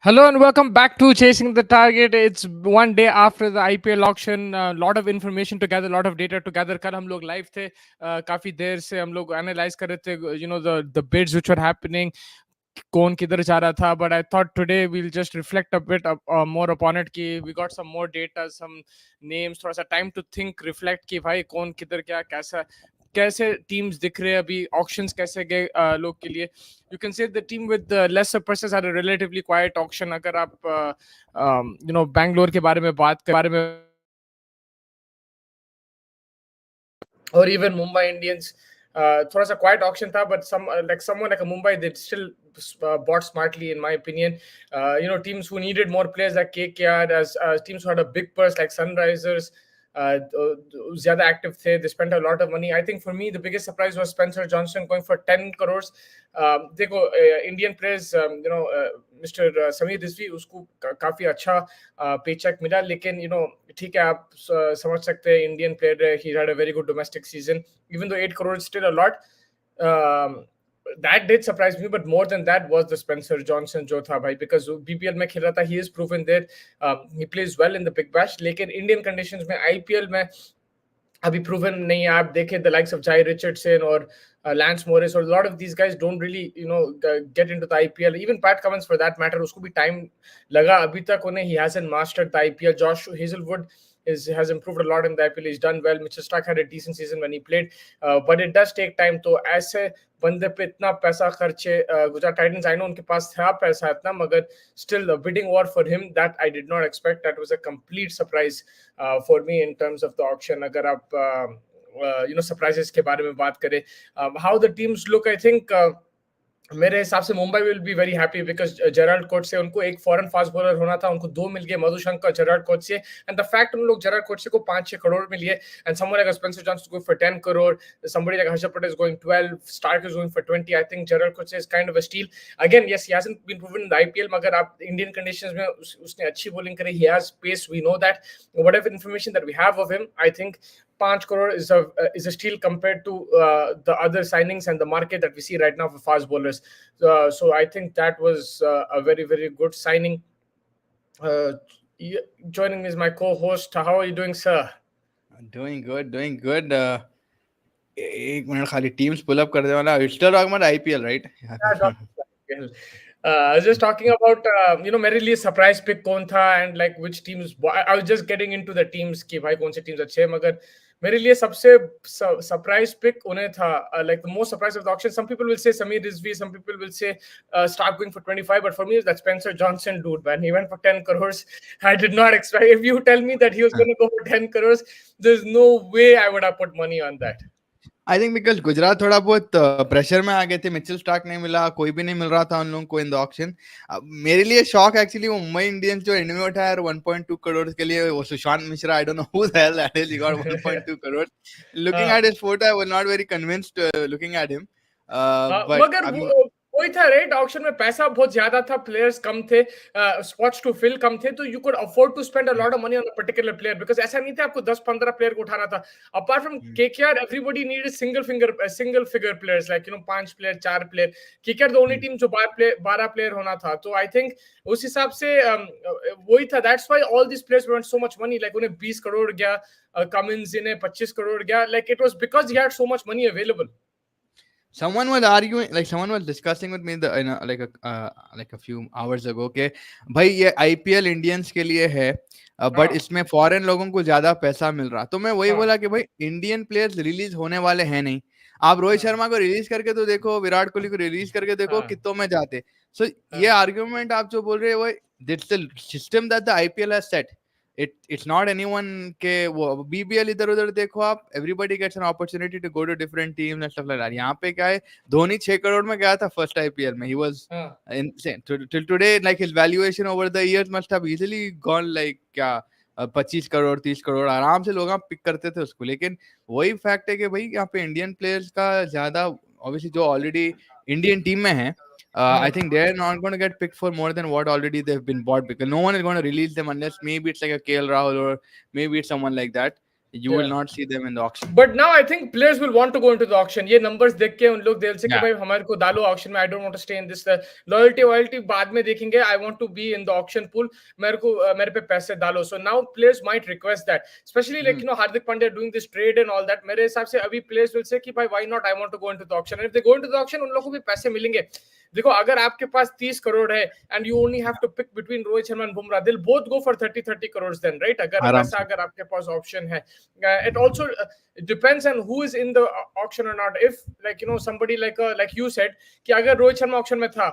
Hello and welcome back to Chasing the Target. It's one day after the IPL auction. A lot of information to gather, a lot of data to gather. कल हम लोग live थे, काफी देर से हम लोग analyze कर रहे थे, the bids which were happening, कौन किधर जा रहा था. But I thought today we'll just reflect a bit more upon it. कि we got some more data, some names, थोड़ा सा time to think, reflect कि भाई कौन किधर क्या कैसा कैसे टीम्स दिख रहे हैं अभी ऑक्शंस कैसे गए लोग के लिए. You can say the team with the lesser purses had a relatively quiet auction. अगर आप बैंगलोर के बारे में बारे में or even Mumbai Indians, थोड़ा सा quiet auction था, but someone like a Mumbai, they still bought smartly, in my opinion. Teams who needed more players like KKR, as teams who had a big purse like Sunrisers, zyada active the. They spent a lot of money. I think for me the biggest surprise was Spencer Johnson going for 10 crores. देखो Indian players, Mr. Sameer Rizvi, उसको काफी अच्छा paycheque मिला, लेकिन ठीक है, आप समझ सकते हैं Indian player, he had a very good domestic season. Even though 8 crores is still a lot, that did surprise me, but more than that was the Spencer Johnson जो था भाई, because BPL में खेल रहा था, he is proven there, he plays well in the Big Bash, लेकिन Indian conditions में IPL में अभी proven नहीं है. आप देखें the likes of Jai Richardson or Lance Morris, or a lot of these guys don't really get into the IPL. Even Pat Cummins for that matter, उसको भी time लगा अभी तक उन्हें. He hasn't mastered the IPL. Josh Hazelwood has improved a lot in the IPL. He's done well. Mitchell Stark had a decent season when he played, but it does take time. तो ऐसे बंदे पे इतना पैसा खर्चे Gujarat Titans, I know उनके पास था पैसा इतना, मगर still a bidding war for him that I did not expect. That was a complete surprise for me in terms of the auction. अगर आप surprises के बारे में बात करें, how the teams look, I think मेरे हिसाब से Mumbai will be very happy, because Gerald coach से उनको एक फॉरेन फास्ट बॉलर होना था, उनको दो मिल गए, मधुशंकर जेराल्ड कोच से. एंड द फैक्ट उन लोग जेराल्ड कोच को 5-6 करोड़ में लिए, and someone like Spencer Johnson going for 10 crore, somebody like Harshad Patel is going 12, Stark is going for 20. I think Gerald Coach is kind of a steal. Again, yes, he hasn't been proven in the IPL, मगर आप Indian conditions में उसने अच्छी bowling करी. He has pace, we know that. Whatever information that we have of him, I think 5 crore is a steal compared to the other signings and the market that we see right now for fast bowlers. So I think that was a very, very good signing. Joining me is my co-host. How are you doing, sir? Doing good. एक minute खाली teams pull up कर दे वाला. It's still talking about IPL, right? Yeah, I was just talking about मेरे लिए surprise pick कौन था, and like which teams. I was just getting into the teams कि भाई कौन से teams अच्छे हैं, मगर मेरे लिए सबसे सरप्राइज पिक उन्हें था, like the most surprise of the auction. Some people will say Sameer Rizvi, some people will say Stark going for 25, but for me it's that Spencer Johnson dude, man. He went for 10 crores. I did not expect. If you tell me that he was going to go for 10 crores, there's no way I would have put money on that. I think because Gujarat थोड़ा बहुत pressure में आ गए थे. Mitchell Starc नहीं मिला, कोई भी नहीं मिल रहा था उन लोगों को इन द ऑक्शन. मेरे लिए शॉक एक्चुअली वो मुंबई इंडियंस जो एंड में उठाया 1.2 करोड़ के लिए, वो सुशांत मिश्रा. आई don't know who the hell that is. He got 1.2 crore. Looking at his photo, I was not very convinced looking at him. मगर वही था, राइट? ऑक्शन में पैसा बहुत ज्यादा था, प्लेयर्स कम थे, स्पॉट्स टू फिल कम थे, तो you could afford to spend a lot of money on a particular player, because ऐसा नहीं था आपको 10-15 प्लेयर को उठाना था. Apart from KKR, everybody needed single figure players, like 5 player, 4 player. KKR the only team जो 12 प्लेयर होना था. तो आई थिंक उस हिसाब से वही था. That's why all this players want so much money. Like उन्हें 20 करोड़ गया, कमिंस इन्हें 25 करोड़ गया. Like it was because he had so much money available. Someone was arguing, like someone was discussing with me like a few hours ago कि भाई ये IPL Indians के लिए है, बट इसमें फॉरेन लोगों को ज्यादा पैसा मिल रहा. तो मैं वही बोला कि भाई इंडियन प्लेयर्स रिलीज होने वाले हैं नहीं. आप रोहित शर्मा को रिलीज करके तो देखो, विराट कोहली को रिलीज करके देखो, कितनों में जाते. सो ये आर्ग्यूमेंट आप जो बोल रहे हो, that's the system that the IPL has set. It's not anyone के वो BBL इधर उधर देखो आप, everybody gets an opportunity to go to different teams and stuff like that. यहाँ पे क्या है, धोनी 6 करोड़ में गया था फर्स्ट IPL में. He was insane. Till today, like his valuation over the years must have easily gone like क्या 25 करोड़ 30 करोड़ आराम से लोग आप पिक करते थे उसको. लेकिन वही फैक्ट है कि भाई यहाँ पे इंडियन प्लेयर्स का ज्यादा, ऑब्वियसली जो ऑलरेडी इंडियन टीम में है, I think they're not going to get picked for more than what already they've been bought, because no one is going to release them unless maybe it's like a KL Rahul or maybe it's someone like that. you will Yeah. not see them in the auction. But now I think players will want to go into the auction. ये numbers देख के उन लोग they'll say कि Yeah. भाई हमारे को डालो auction में. I don't want to stay in this. Loyalty बाद में देखेंगे. I want to be in the auction pool. मेरे को मेरे पे पैसे डालो. So now players might request that. Especially like Hmm. Hardik Pandya doing this trade and all that. मेरे हिसाब से अभी players will say कि भाई why not? I want to go into the auction. And if they go into the auction, उन लोगों को भी पैसे मिलेंगे. देखो अगर आपके पास 30 करोड़ है and you only have to pick between Rohit Sharma and Bumrah, they'll both go for 30 crores then, right? अगर आराम वैसा से. अगर आपके पास option है. It also it depends on who is in the auction or not. If like somebody like you said कि अगर Rohit Sharma auction में था,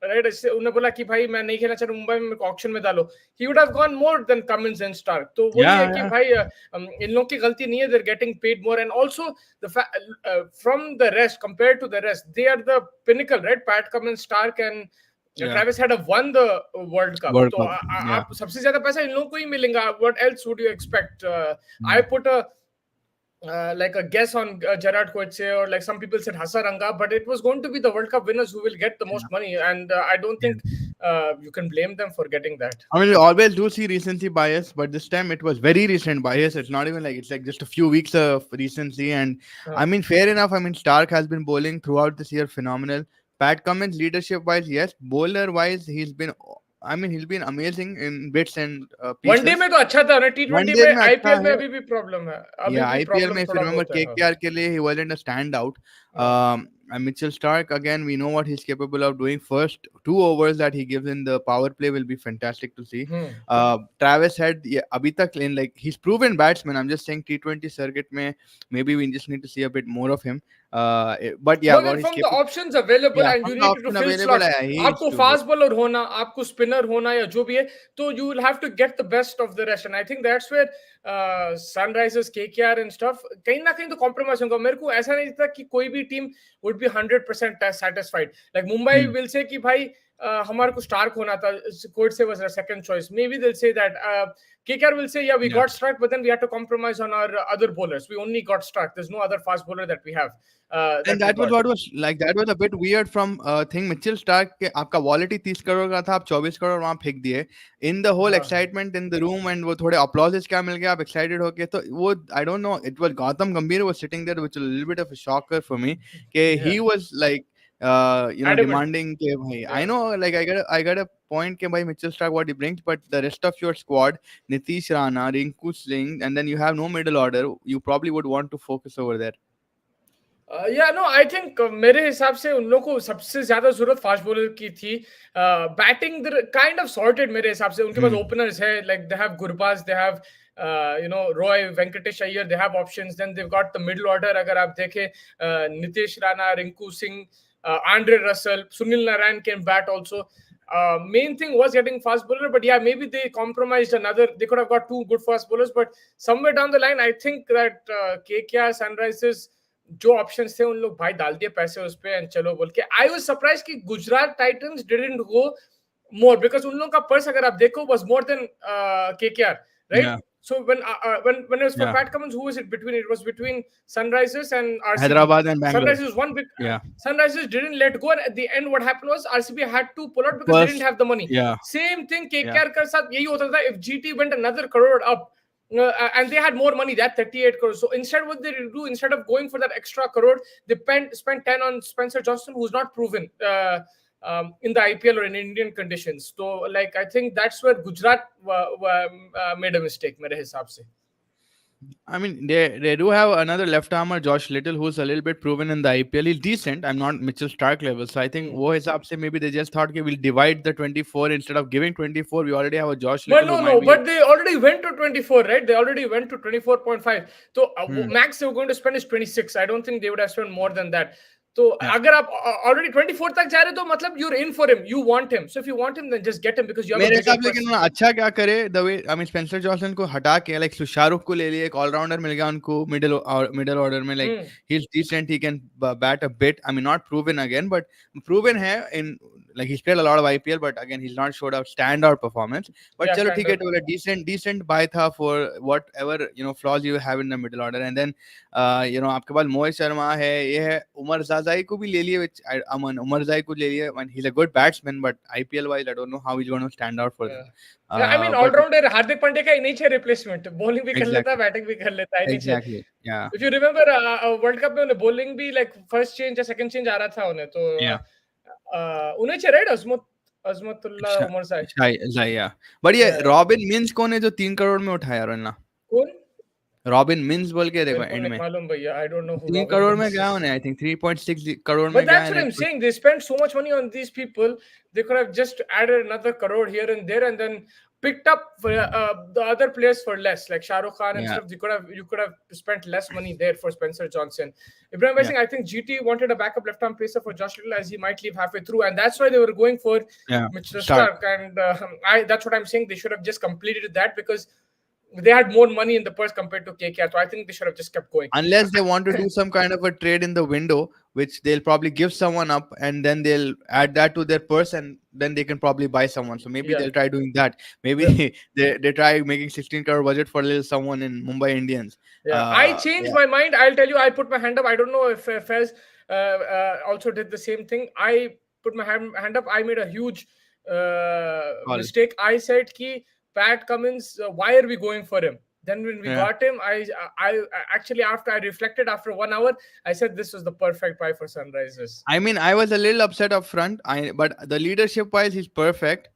राइट, इससे उन्होंने बोला कि भाई मैं नहीं खेलना चाहता मुंबई में, मेरे को ऑक्शन में डालो, he would have gone more than Cummins and Stark. तो वही है Yeah, कि yeah. भाई इन लोगों की गलती नहीं है. They're getting paid more and also the from the rest compared to the rest, they are the pinnacle, right? Pat Cummins, Stark and Yeah. Travis had won the World Cup. World तो Cup. Yeah. आप सबसे ज्यादा पैसा इन लोगों को ही मिलेगा. What else would you expect? I put a like a guess on Gerard Coetzee, or like some people said Hasaranga, but it was going to be the World Cup winners who will get the most money, and I don't think you can blame them for getting that. I mean, we always do see recency bias, but this time it was very recent bias. It's not even like it's like just a few weeks of recency. And I mean, fair enough. I mean, Stark has been bowling throughout this year, phenomenal. Pat Cummins, leadership wise, yes. Bowler wise, he's been. I mean, he's been amazing in bits and pieces. One day में तो अच्छा था ना, T20 one day में. में अच्छा IPL में है. अभी भी प्रॉब्लम है, अभी Yeah, भी IPL प्रॉब्लम में if you थोड़ा remember बहुत है. KKR के लिए he wasn't a standout. And Mitchell Stark, again, we know what he's capable of doing. First 2 overs that he gives in the power play will be fantastic to see. Travis Head, yeah, abhi tak in like he's proven batsman. I'm just saying T20 circuit mein maybe we just need to see a bit more of him. But yeah, what मगर he's from the capable. options available Yeah, and you from the need to option fill available, slots, he is आपको too good. Fast bowler होना, आपको spinner होना या जो भी है, तो you will have to get the best of the rest. And I think that's where Sunrisers, KKR and stuff कहीं ना कहीं तो compromise होगा. मेरे को ऐसा नहीं था कि कोई भी team would be 100% satisfied. Like Mumbai will say कि भाई हमारे को Stark होना था, Coetzee was our second choice. Maybe they'll say that. KKR will say, yeah, we got Stark, but then we had to compromise on our other bowlers. We only got Stark. There's no other fast bowler that we have. And that was what was like, that was a bit weird from thing Mitchell Stark के आपका wallet ही 30 करोड़ का था, आप 24 करोड़ वहाँ फेंक दिए. In the whole excitement in the room and वो थोड़े applauses क्या मिल गया, आप excited होके, तो वो I don't know, it was Gautam Gambhir was sitting there, which was a little bit of a shocker for me. कि he was like Adamant. demanding कि भाई, I know like I got a point कि भाई Mitchell Stark what he brings, but the rest of your squad, Nitish Rana, Rinku Singh, and then you have no middle order, you probably would want to focus over there. Yeah, no, I think मेरे हिसाब से उन लोगों को सबसे ज्यादा जरूरत fast bowler की थी. बैटिंग काइंड ऑफ सॉर्टेड मेरे हिसाब से. उनके पास ओपनर्स है, like they have Gurbaz, they have Roy, Venkatesh Iyer, they have options. Then they got the middle order. अगर आप देखें Nitish Rana, Rinku Singh, Andre Russell, Sunil Narine can bat also. Main thing was getting fast bowler, but yeah, maybe they compromised another. They could have got 2 good fast bowlers, but somewhere down the line, I think that KKR, Sunrisers, जो options थे उन लोग भाई डाल दिए पैसे उस पे एंड चलो बोल के. आई वाज सरप्राइज कि Gujarat Titans didn't go more, because उन लोगों का पर्स अगर आप देखो was more than KKR, right? So when it was for Pat Cummins, who was it between? It was between Sunrisers and RCB. Hyderabad and Bangalore. Sunrisers won big. Sunrisers didn't let go, and at the end, what happened was RCB had to pull out because they didn't have the money. Same thing KKR का साथ यही होता था. If GT went another crore up, and they had more money, that 38 crores. So instead, what they do, instead of going for that extra crore, they spent 10 on Spencer Johnson, who's not proven in the IPL or in Indian conditions. So, like, I think that's where Gujarat made a mistake, मेरे हिसाब से. I mean, they do have another left armer, Josh Little, who's a little bit proven in the IPL. He's decent. I'm not Mitchell Stark level. So I think वो हिसाब से maybe they just thought we'll divide the 24 instead of giving 24. We already have a Josh Little. But no, but they already went to 24, right? They already went to 24.5. So max they were going to spend is 26. I don't think they would have spent more than that. तो अगर आप already 24 तक जा रहे तो मतलब you're in for him, you want him. So if you want him, then just get him because you have मेरे a bigger हिसाब से उन्होंने अच्छा क्या करे, the way I mean Spencer Johnson को हटा के like शाहरुख को ले लिए, एक ऑलराउंडर मिल गया उनको middle order में, like he's decent, he can bat a bit. I mean not proven again, but proven है in like he's played a lot of IPL, but again he's not showed a standout performance. But चलो ठीक है, तो a decent buy था for whatever flaws you have in the middle order. And then आपके पास मोहित शर्मा है, ये है Umar Umarzai को भी ले लिए, which Aman Umarzai को ले लिए, and he's a good batsman, but IPL wise I don't know how he's going to stand out for them. Yeah. Yeah, I mean But allrounder Hardik Pandya का ही नहीं चाहिए रिप्लेसमेंट, बॉलिंग भी कर लेता है, exactly, बैटिंग भी कर लेता है, नहीं चाहिए. exactly, yeah, if you remember world cup में उन्हें बॉलिंग भी लाइक फर्स्ट चेंज या सेकंड चेंज आ रहा था उन्हें, तो yeah. उन्हें चाहिए, राइट? अजमतुल्लाह Shai, उमर साहब. Shai, yeah. But ये Yeah. रॉबिन मिन्स कौन है जो 3 करोड़ में उठाया रोना? कौन? रॉबिन मिन्स बोल के देखो मेरे को एंड नहीं में मालूम भैया, आई don't know who 3 crore robin में मींस गया इज. उन्हें, आई थिंक 3.6 करोड़ But में गया that's what है. I'm saying. They spent so much money on these people. They could have just added another crore here and there, and then picked up the other players for less, like Shah Rukh Khan and Yeah, stuff. You could have spent less money there for Spencer Johnson. Ibrahim yeah, Singh, I think GT wanted a backup left-arm pacer for Josh Little as he might leave halfway through, and that's why they were going for yeah. Mitchell Start. Stark. And that's what I'm saying. They should have just completed that because they had more money in the purse compared to KKR. So I think they should have just kept going. Unless they want to do some kind of a trade in the window, which they'll probably give someone up and then they'll add that to their purse and then they can probably buy someone. So maybe Yeah. they'll try doing that. Maybe Yeah. they try making 16 crore budget for a little someone in Mumbai Indians. Yeah, I changed Yeah, my mind. I'll tell you, I put my hand up. I don't know if Fez also did the same thing. I put my hand up. I made a huge call. mistake. I said, "Ki Pat Cummins, why are we going for him?" Then when we Yeah. got him, I actually after I reflected after 1 hour, I said this was the perfect buy for Sunrisers. I mean, I was a little upset up front, but the leadership wise, he's perfect.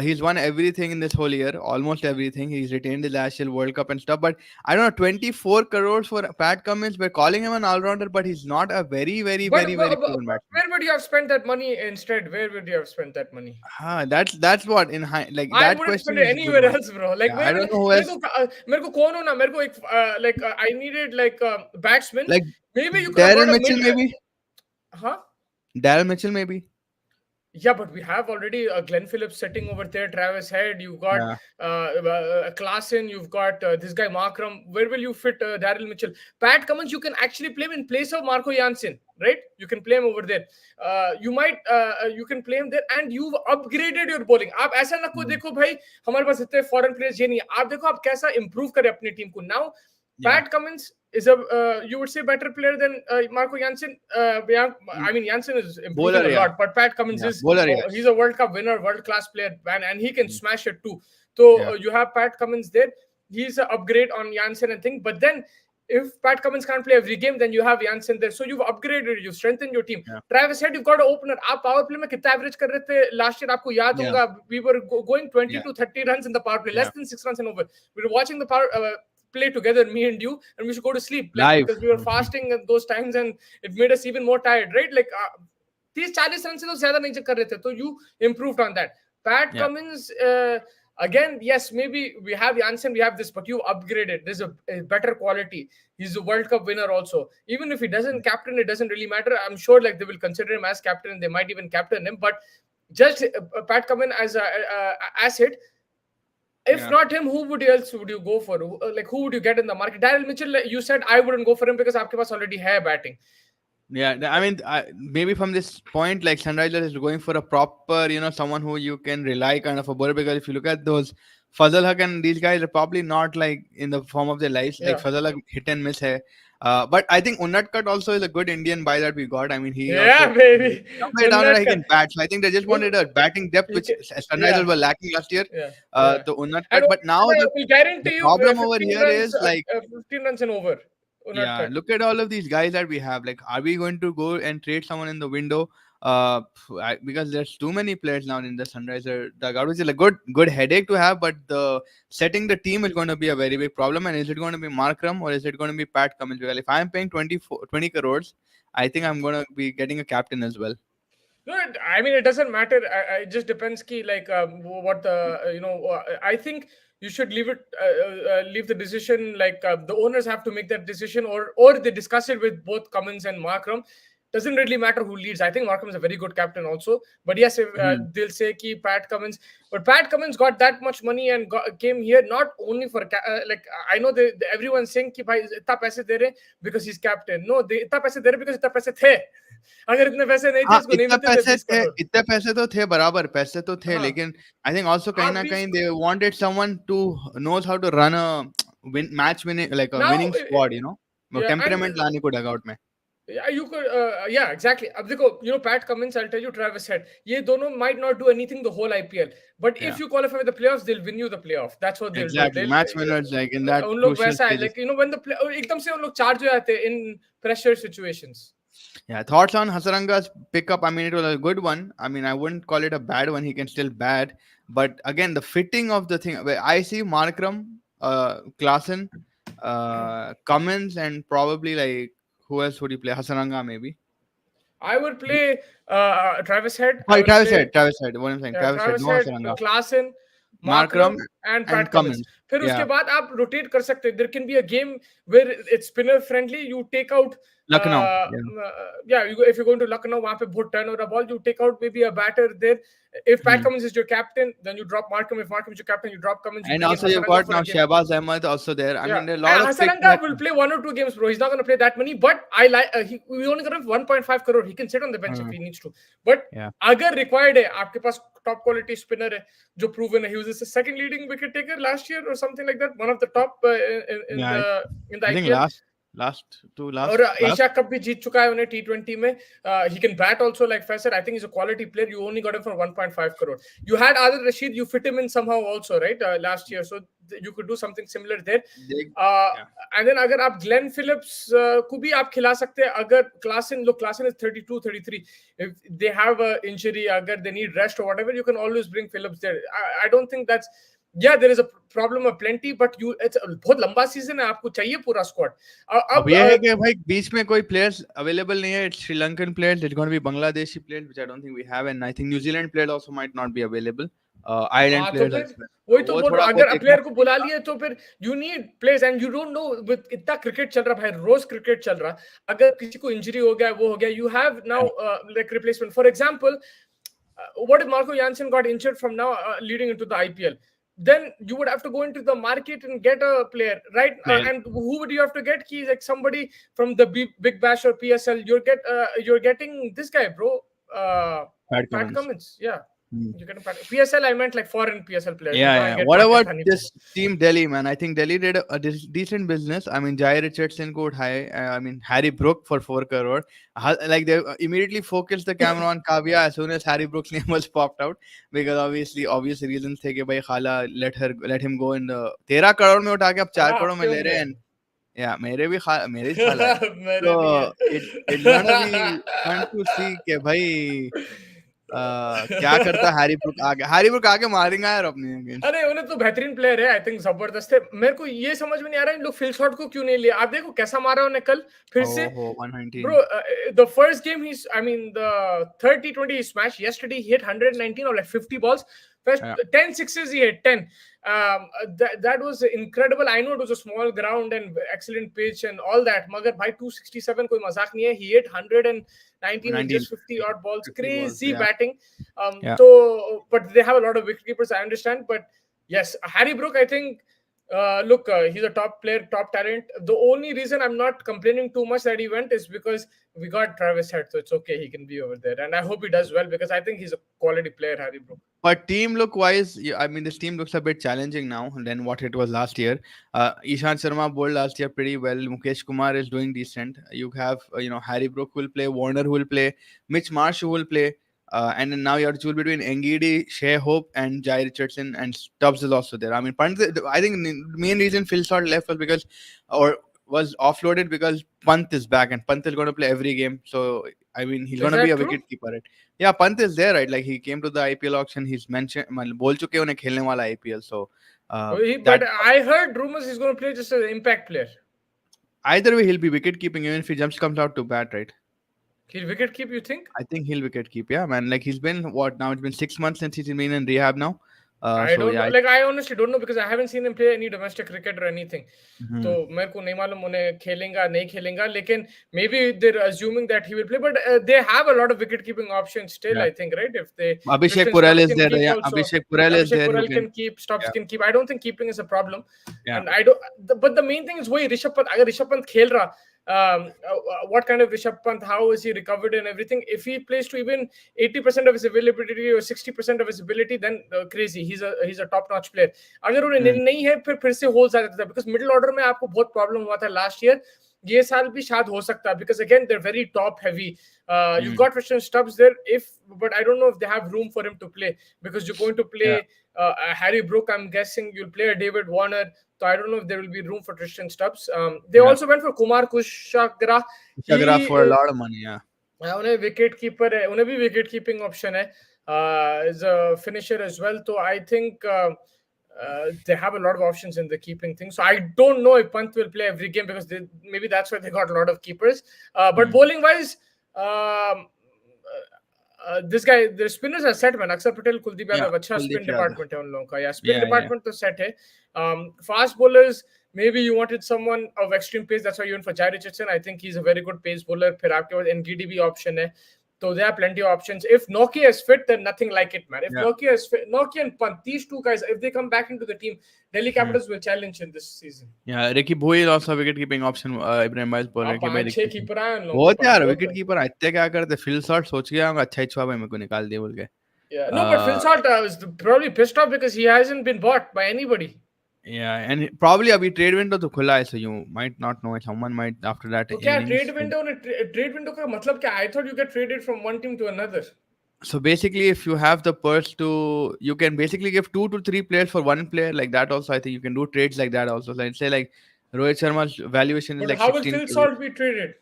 He's won everything in this whole year, almost everything. He's retained the last year World Cup and stuff. But I don't know, 24 crores for Pat Cummins. We're calling him an all-rounder, but he's not a very, very, But, very, but, very but proven batsman. where would you have spent that money instead? Where would you have spent that money? That's what in high, like I that wouldn't question spend it is a good anywhere one. else, bro. Like Yeah, I don't know who मेरे else. को मेरे को कौन हो ना, मेरे को एक like I needed like a batsman. Like Maybe you could have Daryl got a Mitchell, mid. maybe. Huh? Daryl Mitchell, maybe. Yeah, but we have already Glenn Phillips sitting over there, Travis Head. You've got Yeah, Klaasen. You've got this guy Markram. Where will you fit Daryl Mitchell? Pat Cummins, you can actually play him in place of Marco Janssen, right? You can play him over there. You can play him there, and you've upgraded your bowling. आप ऐसा ना को देखो भाई हमारे पास इतने foreign players ये नहीं है. आप देखो आप कैसा improve करें अपनी team को. Now yeah, Pat Cummins is a you would say better player than Marco Janssen. I mean Janssen is improving bowler, a yeah, lot, but Pat Cummins yeah, is bowler, yes. he's a World Cup winner, world class player, and he can smash it too. So Yeah, you have Pat Cummins there. He's an upgrade on Janssen and thing. But then if Pat Cummins can't play every game, then you have Janssen there. So you've upgraded, you've strengthened your team. yeah, Travis Head, you've got an opener. आप power play में कितना average कर रहे थे last year? आपको याद yeah, होगा, we were going 20 yeah, to 30 runs in the power play, yeah. less than 6 runs and over. We were watching the power play together, me and you, and we should go to sleep, like Live. because we were fasting at those times, and it made us even more tired, right? Like 30-40 run से तो ज्यादा नहीं कर रहे थे, तो you improved on that. Pat Yeah, Cummins, again, yes, maybe we have Janssen, we have this, but you upgraded. There's a better quality. He's a World Cup winner also. Even if he doesn't captain, it doesn't really matter. I'm sure like they will consider him as captain, and they might even captain him. But just Pat Cummins as a asset. If yeah. not him, who else would you go for? Like who would you get in the market? Daryl Mitchell, you said I wouldn't go for him because आपके पास already है batting. Yeah, I mean, maybe from this point, like Sunrisers is going for a proper, someone who you can rely kind of a bowler. Because if you look at those Fazal Haq and these guys are probably not like in the form of their lives. Like Yeah. Fazal Haq hit and miss hai. But I think Unatkat also is a good Indian buy that we got. I mean, he Yeah, also baby. somewhere down there he Unatkat. can bat. So I think they just wanted a batting depth, He which can- Sunrisers yeah. were lacking last year. Yeah. Yeah. The And Unatkat, but now I the will guarantee you problem over 15 here runs, is like 15 runs and over. yeah, Unatkat. look at all of these guys that we have. Like, are we going to go and trade someone in the window? Because there's too many players now in the Sunriser dugout, which is a good headache to have. But the setting the team is going to be a very big problem. And is it going to be Markram or is it going to be Pat Cummins? Because if I'm paying 20 crores, I think I'm going to be getting a captain as well. No, I mean it doesn't matter. It just depends. Ki like what the I think you should leave the decision. Like the owners have to make that decision, or they discuss it with both Cummins and Markram. Doesn't really matter who leads. I think Markram is a very good captain also. But yes, if, they'll say ki Pat Cummins. But Pat Cummins got that much money and came here not only for like I know everyone's saying ki bhai itna paise de rahe because he's captain. No, they itna paise de rahe because itna paise the. अगर इतने पैसे नहीं थे हाँ इसको नहीं मिलते थे 20 करोड़. इतने पैसे तो थे बराबर पैसे तो थे हाँ. लेकिन आई थिंक ऑल्सो कहीं ना 20 कहीं they wanted someone to knows how to run a match winning like a Now, winning squad, yeah, temperament लाने को dugout में. Yeah, you could, yeah, exactly. अब देखो, Pat Cummins, I'll tell you, Travis Head, ये दोनों might not do anything the whole IPL, but Yeah, if you qualify with the playoffs, they'll win you the playoff. That's what they'll do. exactly. They'll Match winners like in that उन लोग crucial वैसा है, stages. like when the एकदम से उन लोग charge हो जाते हैं in pressure situations. Yeah, thoughts on Hasaranga's pickup? I mean, it was a good one. I mean, I wouldn't call it a bad one. He can still bat, but again, the fitting of the thing. I see Markram, Klaasen, Cummins, and probably like who else would he play? Hasaranga maybe. I would play Travis Head. I Sorry, will Travis play Head. Travis Head. What I'm saying, Travis Head, Travis no Head, Hasaranga. Klaasen, Markram Markram and and Pat Cummins. Cummins. फिर उसके Yeah, बाद आप rotate कर सकते हैं. There can be a game where it's spinner friendly. You take out, Lucknow. uh, Yeah. yeah. If you're going to Lucknow, वहाँ पे बहुत turn over a ball. You take out maybe a batter there. If Pat Hmm. Cummins is your captain, then you drop Markram. If Markram is your captain, you drop Cummins. You And bring in also you've Hasaranga got for a now game. Shehbaz Ahmed also there. I Yeah, mean, there are a lot of picks Hasaranga will play 1 or 2 games, bro. He's not going to play that many, but I like. We only got him 1.5 crore. He can sit on the bench if he needs to. But Yeah. अगर required है, आपके पास top quality spinner है, जो proven है. He was the second leading wicket taker last year or something like that. One of the top in Yeah. the I think IPL. last और Asia cup भी जीत चुका है उन्हें T20 में. He can bat also like Faisal. I think he's a quality player. You only got him for 1.5 crore. You had Adil Rashid. You fit him in somehow also, right? Last year, so you could do something similar there. Yeah. And then अगर आप Glenn Phillips को भी आप खिला सकते हैं. अगर Klaasen is 32, 33. If they have a injury, अगर they need rest or whatever, you can always bring Phillips there. I don't think that's. Yeah, there is a problem of plenty, but it's बहुत लंबा season है. आपको चाहिए पूरा squad. अब ये है कि भाई बीच में कोई प्लेयर्स अवेलेबल नहीं है. It's Sri Lankan players, it's going to be Bangladeshi players, which I don't think we have, and I think New Zealand players also might not be available. Island हाँ, तो players फिर as well. वही तो वो बोल थोड़ा रहा हूँ. बहुत अगर देखना प्लेयर को बुला लिए तो फिर you need players and you don't know. With इतना क्रिकेट चल रहा भाई, रोज क्रिकेट चल रहा. अगर किसी को इंजरी हो गया, वो हो गया, you have now like replacement. For example, what if Marco Jansen got injured from now leading into the IPL? Then you would have to go into the market and get a player, right? And who would you have to get? He's like somebody from the Big Bash or PSL. You're getting this guy, bro. Pat Cummins. Yeah. You get a PSL. I meant like foreign PSL players. Yeah. What about this team Delhi, man? I think Delhi did a decent business. I mean, Jai Richardson got high. I mean, Harry Brook for 4 crore. Like they immediately focused the camera on Kavya as soon as Harry Brook's name was popped out, because obvious reasons थे कि भाई खाला let him go in the 13 crore में उठा के अब 4 crore में ले रहे हैं. Yeah, मेरे भी खाला है. So it's gonna be fun to see कि भाई क्या करता हैरी ब्रूक आगे मारेंगे यार अपने अगेंस्ट. अरे उन्हें तो बेहतरीन प्लेयर है. आई थिंक जबरदस्त है. मेरे को ये समझ में नहीं आ रहा है इन लोग फिल शॉट को क्यों नहीं लिया. आप देखो कैसा मारा उन्हें कल फिर से. 119. Bro, the first game the third T20 he smashed. Yesterday he hit 119 or like 50 balls. First 10 sixes he hit 10. That was incredible. I know it was a small ground and excellent pitch and all that. मगर भाई 267 कोई मजाक नहीं है. He hit 119 with just 50 odd balls. Crazy batting. So, but they have a lot of wicket keepers, I understand. But yes, Harry Brook, I think. Look, he's a top player, top talent. The only reason I'm not complaining too much that he went is because we got Travis Head, so it's okay. He can be over there, and I hope he does well because I think he's a quality player, Harry Brook. But team look wise, I mean, this team looks a bit challenging now than what it was last year. Ishant Sharma bowled last year pretty well. Mukesh Kumar is doing decent. You have Harry Brook who will play, Warner who will play, Mitch Marsh who will play. And then now you have to choose between Wankhede, Shea Hope, and Jai Richardson, and Stubbs is also there. I mean, I think the main reason Phil Short left was offloaded because Pant is back, and Pant is going to play every game. So I mean, he's going to be a wicket keeper, right? Yeah, Pant is there, right? Like he came to the IPL auction. He's mentioned, बोल चुके उन्हें खेलने वाला IPL. So, but I heard rumors he's going to play just as an impact player. Either way, he'll be wicket keeping even if he comes out to bat, right? He'll wicket keep, you think? I think he'll wicket keep, yeah, man. Like he's been now? It's been 6 months since he's been in rehab now. I don't know. Like I honestly don't know because I haven't seen him play any domestic cricket or anything. तो मेरे को नहीं मालूम उन्हें खेलेगा नहीं खेलेगा. लेकिन maybe they're assuming that he will play, but they have a lot of wicket keeping options still. I think, right? If they Abhishek Purel is there, yeah. Abhishek Purel is there. Purel can keep, Stubbs can keep. I don't think keeping is a problem. And I don't. But the main thing is वही Rishabh Pant. अगर Rishabh Pant खेल रहा, what kind of Rishabh Pant, how is he recovered and everything? If he plays to even 80% of his availability or 60% of his ability, then crazy. He's a top-notch player. अगर उन्हें नहीं है फिर से holes आ जाता है because middle order में आपको बहुत problem हुआ था last year. ये साल भी शायद हो सकता है, because again they're very top heavy. You've Hmm. got Christian Stubbs there, but I don't know if they have room for him to play, because you're going to play Yeah, Harry Brook. I'm guessing you'll play a David Warner, so I don't know if there will be room for Christian Stubbs. They yeah. also went for Kumar Kushagra. He Shagra for a lot of money. Yeah, उन्हें wicketkeeper है, उन्हें भी wicketkeeping option है, is a finisher as well. तो I think they have a lot of options in the keeping thing. So I don't know if Pant will play every game, because maybe that's why they got a lot of keepers. But bowling wise, this guy, the spinners are set, man. Aksar Patel, Kuldeep yeah. Yadav, अच्छा Kuldeep spin Yadav. department है उन लोगों का. Yeah, spin Yeah, yeah. department तो set है. Fast bowlers, maybe you wanted someone of extreme pace. That's why you went for Jai Richardson. I think he's a very good pace bowler. फिर आपके पास Wankhede भी option है. So there are plenty of options. If Nokia is fit, then nothing like it, man. If Yeah. Nokia is fit, Nokia and Pant, these two guys, if they come back into the team, Delhi Capitals will challenge in this season. Yeah, Ricky Bhoi is also a wicket keeping option. Ibrahim Bhai बोल रहे हैं कि भाई 5-6 keeper आए उन लोगों बहुत के यार पास, विकेट कीपर इतने क्या करते फिल शॉट सोच के आऊंगा अच्छा ही छुआ भाई मेरे को निकाल दिए बोल के. Yeah, no, but Phil Salt is probably pissed off because he hasn't been bought by anybody. Yeah, and probably अभी trade window तो खुला है, so you might not know it. Someone might after that तो क्या innings. Trade window का मतलब क्या? I thought you get traded from one team to another. So basically, if you have the purse to, you can basically give 2 to 3 players for one player like that. Also, I think you can do trades like that. Also, like say like Rohit Sharma's valuation is But like how will 16 Phil crore. Salt be traded?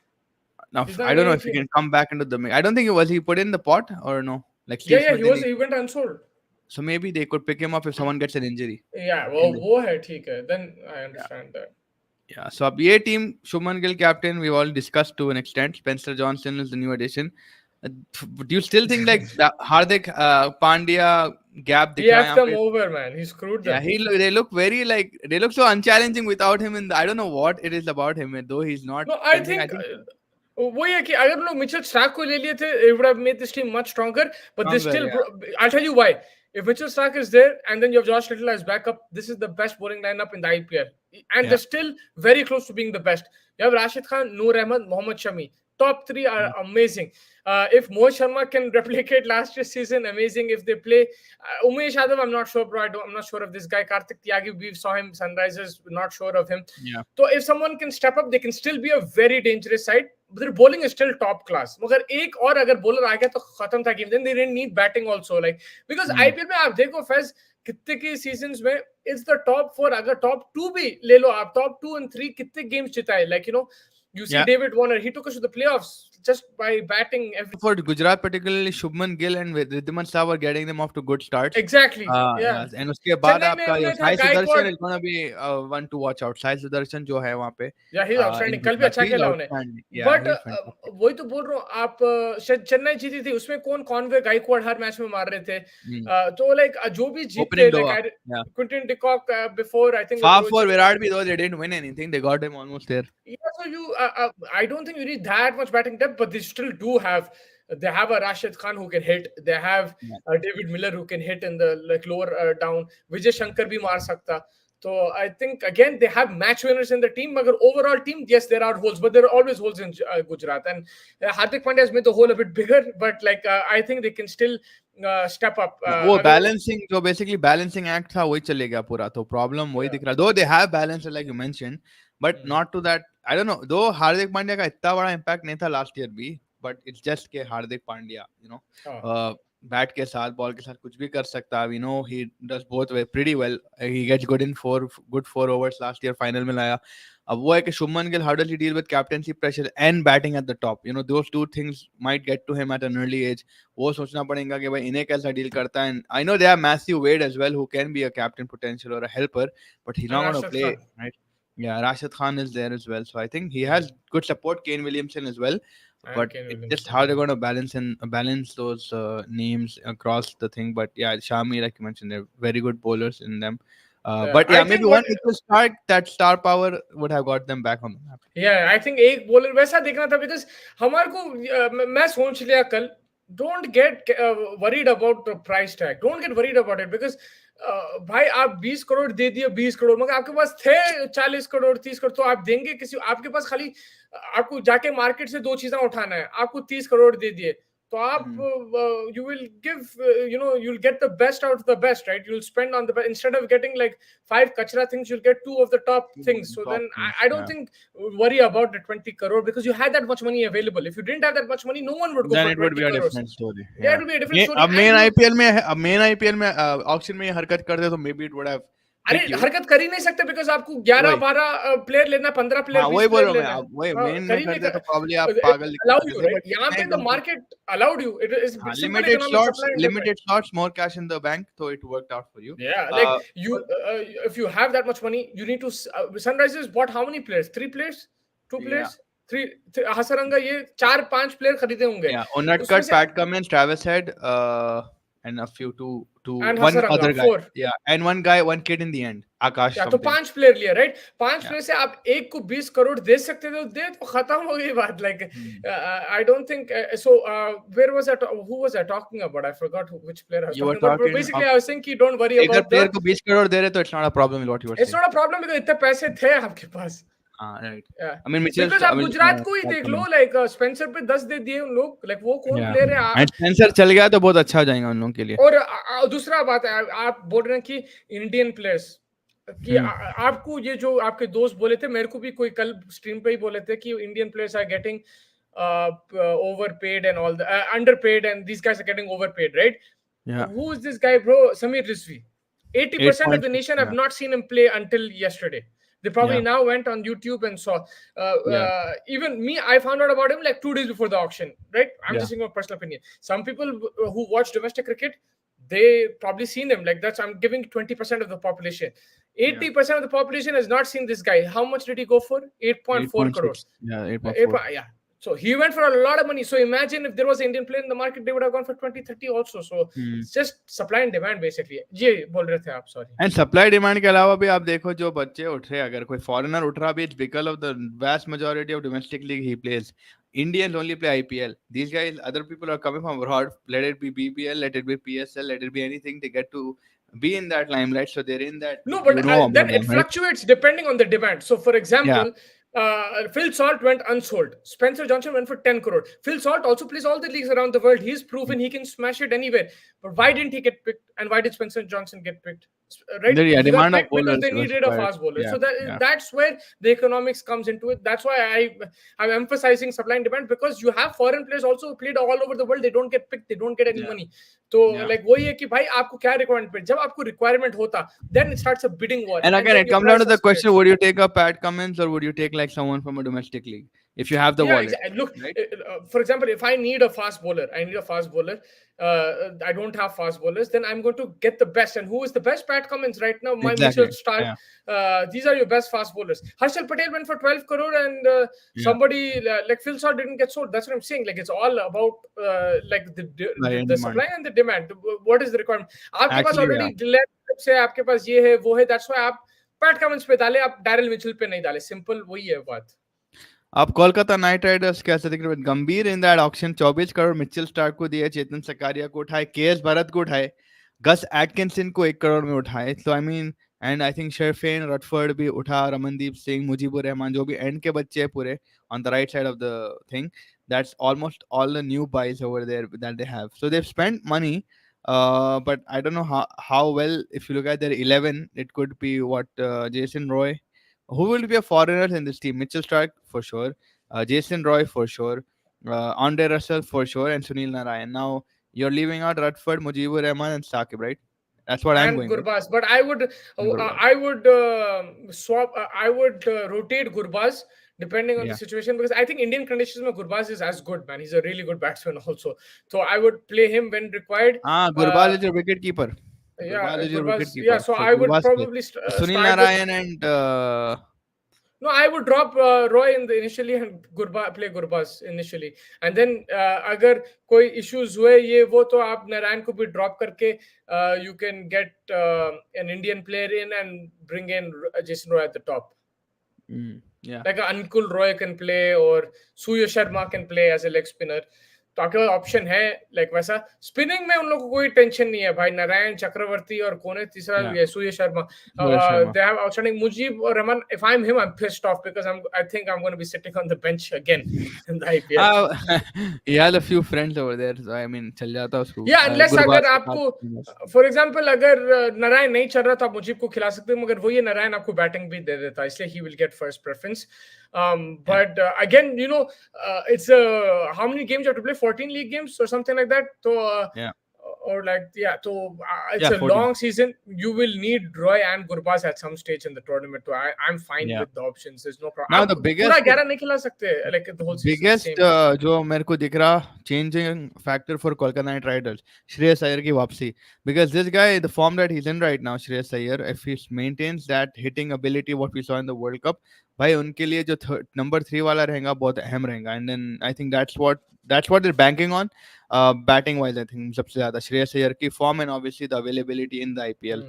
Now, He's not I don't know getting if he paid. can come back into the mix. I don't think he put in the pot or no. Like Steve Yeah, Smith. he went unsold. So maybe they could pick him up if someone gets an injury. Yeah, वो है, ठीक है. Then I understand that. Yeah, so अब ये team, Shubman Gill captain, we've all discussed to an extent. Spencer Johnson is the new addition. Do you still think like that Hardik Pandya gap He दिख रहा है effed यहाँ them पे? over, man. He screwed them. Yeah, they look very like they look so unchallenging without him in the, I don't know what it is about him, though he's not No, I tempting. I think think वही है कि अगर लोग Mitchell Starc को ले लिए थे, it would have made this team much stronger. But they stronger, still, yeah. I'll tell you why. If Mitchell Stark is there and then you have Josh Little as backup, this is the best bowling lineup in the IPL. And Yeah. they're still very close to being the best. You have Rashid Khan, Noor Ahmed, Mohammad Shami. Top three are amazing. If Mohit Sharma can replicate last year's season, amazing. If they play Umesh Yadav, I'm not sure, bro. I'm not sure of this guy. Karthik Tyagi, we saw him Sunrisers, not sure of him. Yeah. So if someone can step up, they can still be a very dangerous side. But their bowling is still top class. मगर एक और अगर bowler आ गया तो खत्म था game. Then they didn't need batting also, like because IPL में आप देखो फैज कितने के seasons में it's the top 4. अगर top 2 भी ले लो आप, top 2 and 3 कितने games जिताए, like you see David Warner, he took us to the playoffs just by batting. For Gujarat, particularly Shubman Gill and Riddhiman Shah were getting them off to good starts. Exactly. Yeah. Yes. And उसके बाद Chennai में आपका उन्हें था Sai Sudarshan Gaikwad. is gonna be one to watch out. Sai Sudarshan जो है वहाँ पे. Yeah, he's outstanding. कल भी अच्छा खेला उन्हें. Yeah, But he's fantastic. वही तो बोल रहा हूँ, आप शायद चेन्नई जीती थी, उसमें कौन कॉनवे गायकवाड हर मैच में मार रहे थे. तो like जो भी जीतते, like Quinton de Kock before, I think. Far for Virat bhi, though they didn't win anything, they got him almost there. Yeah, so you, I don't think you need that much batting depth, but they still do have. They have a Rashid Khan who can hit. They have David Miller who can hit in the like lower down. Vijay Shankar bhi maar sakta. So I think again they have match winners in the team. But overall team, yes, there are holes, but there are always holes in Gujarat. And Hardik Pandya has made the hole a bit bigger, but like I think they can still step up. वो balancing जो basically balancing act था वही चलेगा पूरा, तो problem वही दिख रहा. Though they have balance like you mentioned, but not to that. I don't know. Though Hardik Pandya का इतना बड़ा impact नहीं था last year भी, but it's just के Hardik Pandya, बैट के साथ बॉल के साथ कुछ भी कर सकता है. He does both pretty well. He gets good in 4 overs last year, final में लाया. अब वो है कि Shubman Gill, how does he deal with captaincy pressure and batting at the top? Those two things might get to him at an early age. वो सोचना पड़ेगा कि भाई इन्हें कैसा डील करता है. And I know they have Matthew Wade as well, who can be a captain potential or a helper, but he's not going to play, right? Yeah, Rashid Khan is there as well, so I think he has good support. Kane Williamson as well. But it's just how they're going to balance those names across the thing. But yeah, Shami, like you mentioned, they're very good bowlers in them. But yeah, maybe one Mitchell Stark, that star power would have got them back on the map. Yeah, I think एक bowler वैसा देखना था, because हमारे को मैं सोच लिया कल, don't get worried about the price tag. Don't get worried about it, because भाई आप 20 करोड़ दे दिए, 20 करोड़, मगर आपके पास थे 40 करोड़ 30 करोड़, तो आप देंगे किसी, आपके पास खाली आपको जाके मार्केट से 2 चीजें उठाना है, आपको 30 करोड़ दे दिए, तो आप you will give you'll get the best out of the best, right? You'll spend on the best instead of getting like 5 kachra things. You'll get 2 of the top things. So Top then things. I don't Yeah. think worry about the 20 crore because you had that much money available. If you didn't have that much money, no one would go Then for it would 20 be a crores. different story. Yeah, Yeah. it will be a different story. अब And you main IPL में auction में ये हरकत करते तो maybe it would have अरे hit you. हरकत कर ही नहीं सकते बिकॉज आपको 11 वही 12 प्लेयर लेना, 15 प्लेयर हाँ 20 वही बोल प्लेयर रहा हूँ मैं लेना है। अब वही हाँ, मेन कर में ही नहीं करते तो probably आप कर पागल दिखा अलाउड यू, देते राइट? but यहाँ नहीं पे द क्योंकि market allowed you, it is हाँ simple economic supply and demand. limited slots more cash in the bank so it worked out for you. Yeah, like you, But if you have that much money, you need to. Sunrisers bought how many players? 3 players, 2 yeah, players, Hasaranga ये 4-5 player खरीदे होंगे yeah, उसमें Unatkat, से, Pat Cummins, Travis Head, and a few two and one Hasaranga other guy, 4. yeah, and one kid in the end, Akash या तो something. 5 player लिया, right? 5 Yeah. में से आप एक को 20 करोड़ दे सकते थे, दे तो खत्म हो गई बात. Like I don't think so. Where was I, who was I talking about? I forgot which player I was You were talking, but talking basically of I was saying कि डोंट वरी अगर about player the, को 20 करोड़ दे रहे तो it's not a problem is what you were it's saying. Not a problem because इतने पैसे थे आपके पास. Right. Yeah. I mean Mitchell, because I आप mean गुजरात को ही Pat देख लो, Cummins. लाइक स्पेंसर पे 10 दे दिए उन लोग. लाइक वो कौन Yeah. प्लेयर है? And Spencer चल गया तो बहुत अच्छा हो जाएगा उन लोगों के लिए. और दूसरा बात है, आप बोल रहे हैं कि इंडियन प्लेयर्स कि आपको ये जो आपके दोस्त बोले थे, मेरे को भी कोई कल स्ट्रीम पे ही बोले थे कि Indian players are getting overpaid and all the underpaid, and these guys are getting overpaid, right? Yeah. Who is this guy, bro? Samir Rizvi. 80% of the 8.6. nation have Yeah. not seen him play until yesterday. They probably Yeah. now went on YouTube and saw. Yeah. Even me, I found out about him like 2 days before the auction, right? I'm Yeah. just saying my personal opinion. Some people who watch domestic cricket, they probably seen him. Like that's, I'm giving 20% of the population. 80% of the population has not seen this guy. How much did he go for? 8.4 crores. 8.6. Yeah, 8.4. Yeah. So he went for a lot of money. So imagine if there was an Indian player in the market, they would have gone for 20, 30 also. So it's just supply and demand basically. ये बोल रहे थे आप, sorry. And supply demand के अलावा भी आप देखो जो बच्चे उठ रहे, अगर कोई foreigner उठ रहा भी, it's because of the vast majority of domestic league he plays. Indians only play IPL. These guys, other people are coming from abroad. Let it be BBL, let it be PSL, let it be anything. They get to be in that limelight, so they're in that. No, but You know then about it them, right? fluctuates depending on the demand. So, for example, Phil Salt went unsold. Spencer Johnson went for 10 crore. Phil Salt also plays all the leagues around the world. He's proven he can smash it anywhere. But why didn't he get picked? And why did Spencer Johnson get picked? Right? Yeah, He got demand of picked because bowlers they was needed a quite. fast bowler. Yeah, So yeah. that's where the economics comes into it. That's why I'm emphasizing supply and demand, because you have foreign players also who played all over the world. They don't get picked. They don't get any Yeah. money. तो Yeah. like वही है कि भाई आपको क्या requirement पे, जब आपको रिक्वायरमेंट होता, then it starts a bidding war. And again, then it your comes down to price the question: escalates. would you take a Pat Cummins or would you take like someone from a domestic league if you have the Yeah, wallet? exactly. Look, Right? For example, if I need a fast bowler, I don't have fast bowlers, then I'm going to get the best. And who is the best? Pat Cummins right now. My Exactly. Mitchell Stark. Yeah. These are your best fast bowlers. Harshal Patel went for 12 crore, and Yeah. somebody like Phil Salt didn't get sold. That's what I'm saying. Like it's all about like the demand. supply and the demand. What is the requirement? आपके पास Actually, already dealership से आपके पास ये है वो है. That's why आप Pat Cummins पे डाले, आप Daryl Mitchell पे नहीं डाले. Simple वही है बात. आप कोलकाता नाइट राइडर्स कैसे देख रहे हो? गंभीर in that auction 24 crore Mitchell Starc को दिए, चेतन सकारिया को उठाए, केएस भरत को उठाए, गस एटकिंसन को 1 करोड़ में उठाए. So I mean, and I think Sherfane Rutherford भी उठा, रमनदीप सिंह, मुजीबुर रहमान, जो भी एंड के बच्चे हैं पूरे on the right side of the thing, that's almost all the new buys over there that they have. So they have spent money, but I don't know how well. If you look at their 11, it could be what Jason Roy. Who will be a foreigner in this team? Mitchell Stark for sure, Jason Roy for sure, Andre Russell for sure, and Sunil Narayan. Now you're leaving out Radford, Mujibur Rahman, and Saqib, right? That's what I'm And going with. Gurbaz, but I would swap. I would rotate Gurbaz depending on the Yeah. situation, because I think Indian conditions में Gurbaz is as good, man. He's a really good batsman also. So I would play him when required. Gurbaz is your wicket keeper. Yeah, Gurbaz is your Gurbaz. wicket keeper. Yeah, so I would Gurbaz probably Sunil start with. Narayan and No, I would drop Roy in the initially and play Gurbaz initially, and then अगर कोई issues हुए ये वो, तो आप नारायण को भी drop करके you can get an Indian player in and bring in Jason Roy at the top. yeah. Like Ankul Roy can play, or Suya Sharma can play as a leg spinner. तो आपके पास option है like वैसा। Spinning में उन लोगों को कोई tension नहीं है भाई, नारायण चक्रवर्ती और कौन है तीसरा, Yeah, ये Surya Sharma, Surya Sharma. They have outstanding. Mujeeb और Rahman, if I am him I am pissed off because I think I am gonna be sitting on the bench again in the IPL. Uh, he has a few friends over there, so I mean, चल जाता उसको या unless अगर गुरबाज के आपको साथ। For example अगर नारायण नहीं चल रहा तो आप मुजीब को खिला सकते हो, मगर वो ये नारायण आपको बैटिंग भी दे देता है, इसलिए he will get first preference. Yeah, but again you know it's how many games you have to play, 14 league games और समथिंग लाइक दैट, तो yeah, or like yeah, so it's yeah, a 14. long season. You will need Roy and Gurbaz at some stage in the tournament. So I'm fine Yeah. with the options. There's no problem. Now आप the पूरा biggest 11 नहीं खिला सकते like the whole season biggest same. जो मेरे को दिख रहा changing factor for Kolkata Knight Riders, Shreyas Iyer की वापसी, because this guy the form that he is in right now, Shreyas Iyer, if he maintains that hitting ability what we saw in the world cup, भाई उनके लिए जो नंबर 3 वाला रहेगा बहुत अहम रहेगा। And then I think that's what they banking on batting wise. I think सबसे ज्यादा श्रेयस अय्यर की form and obviously the availability in the IPL.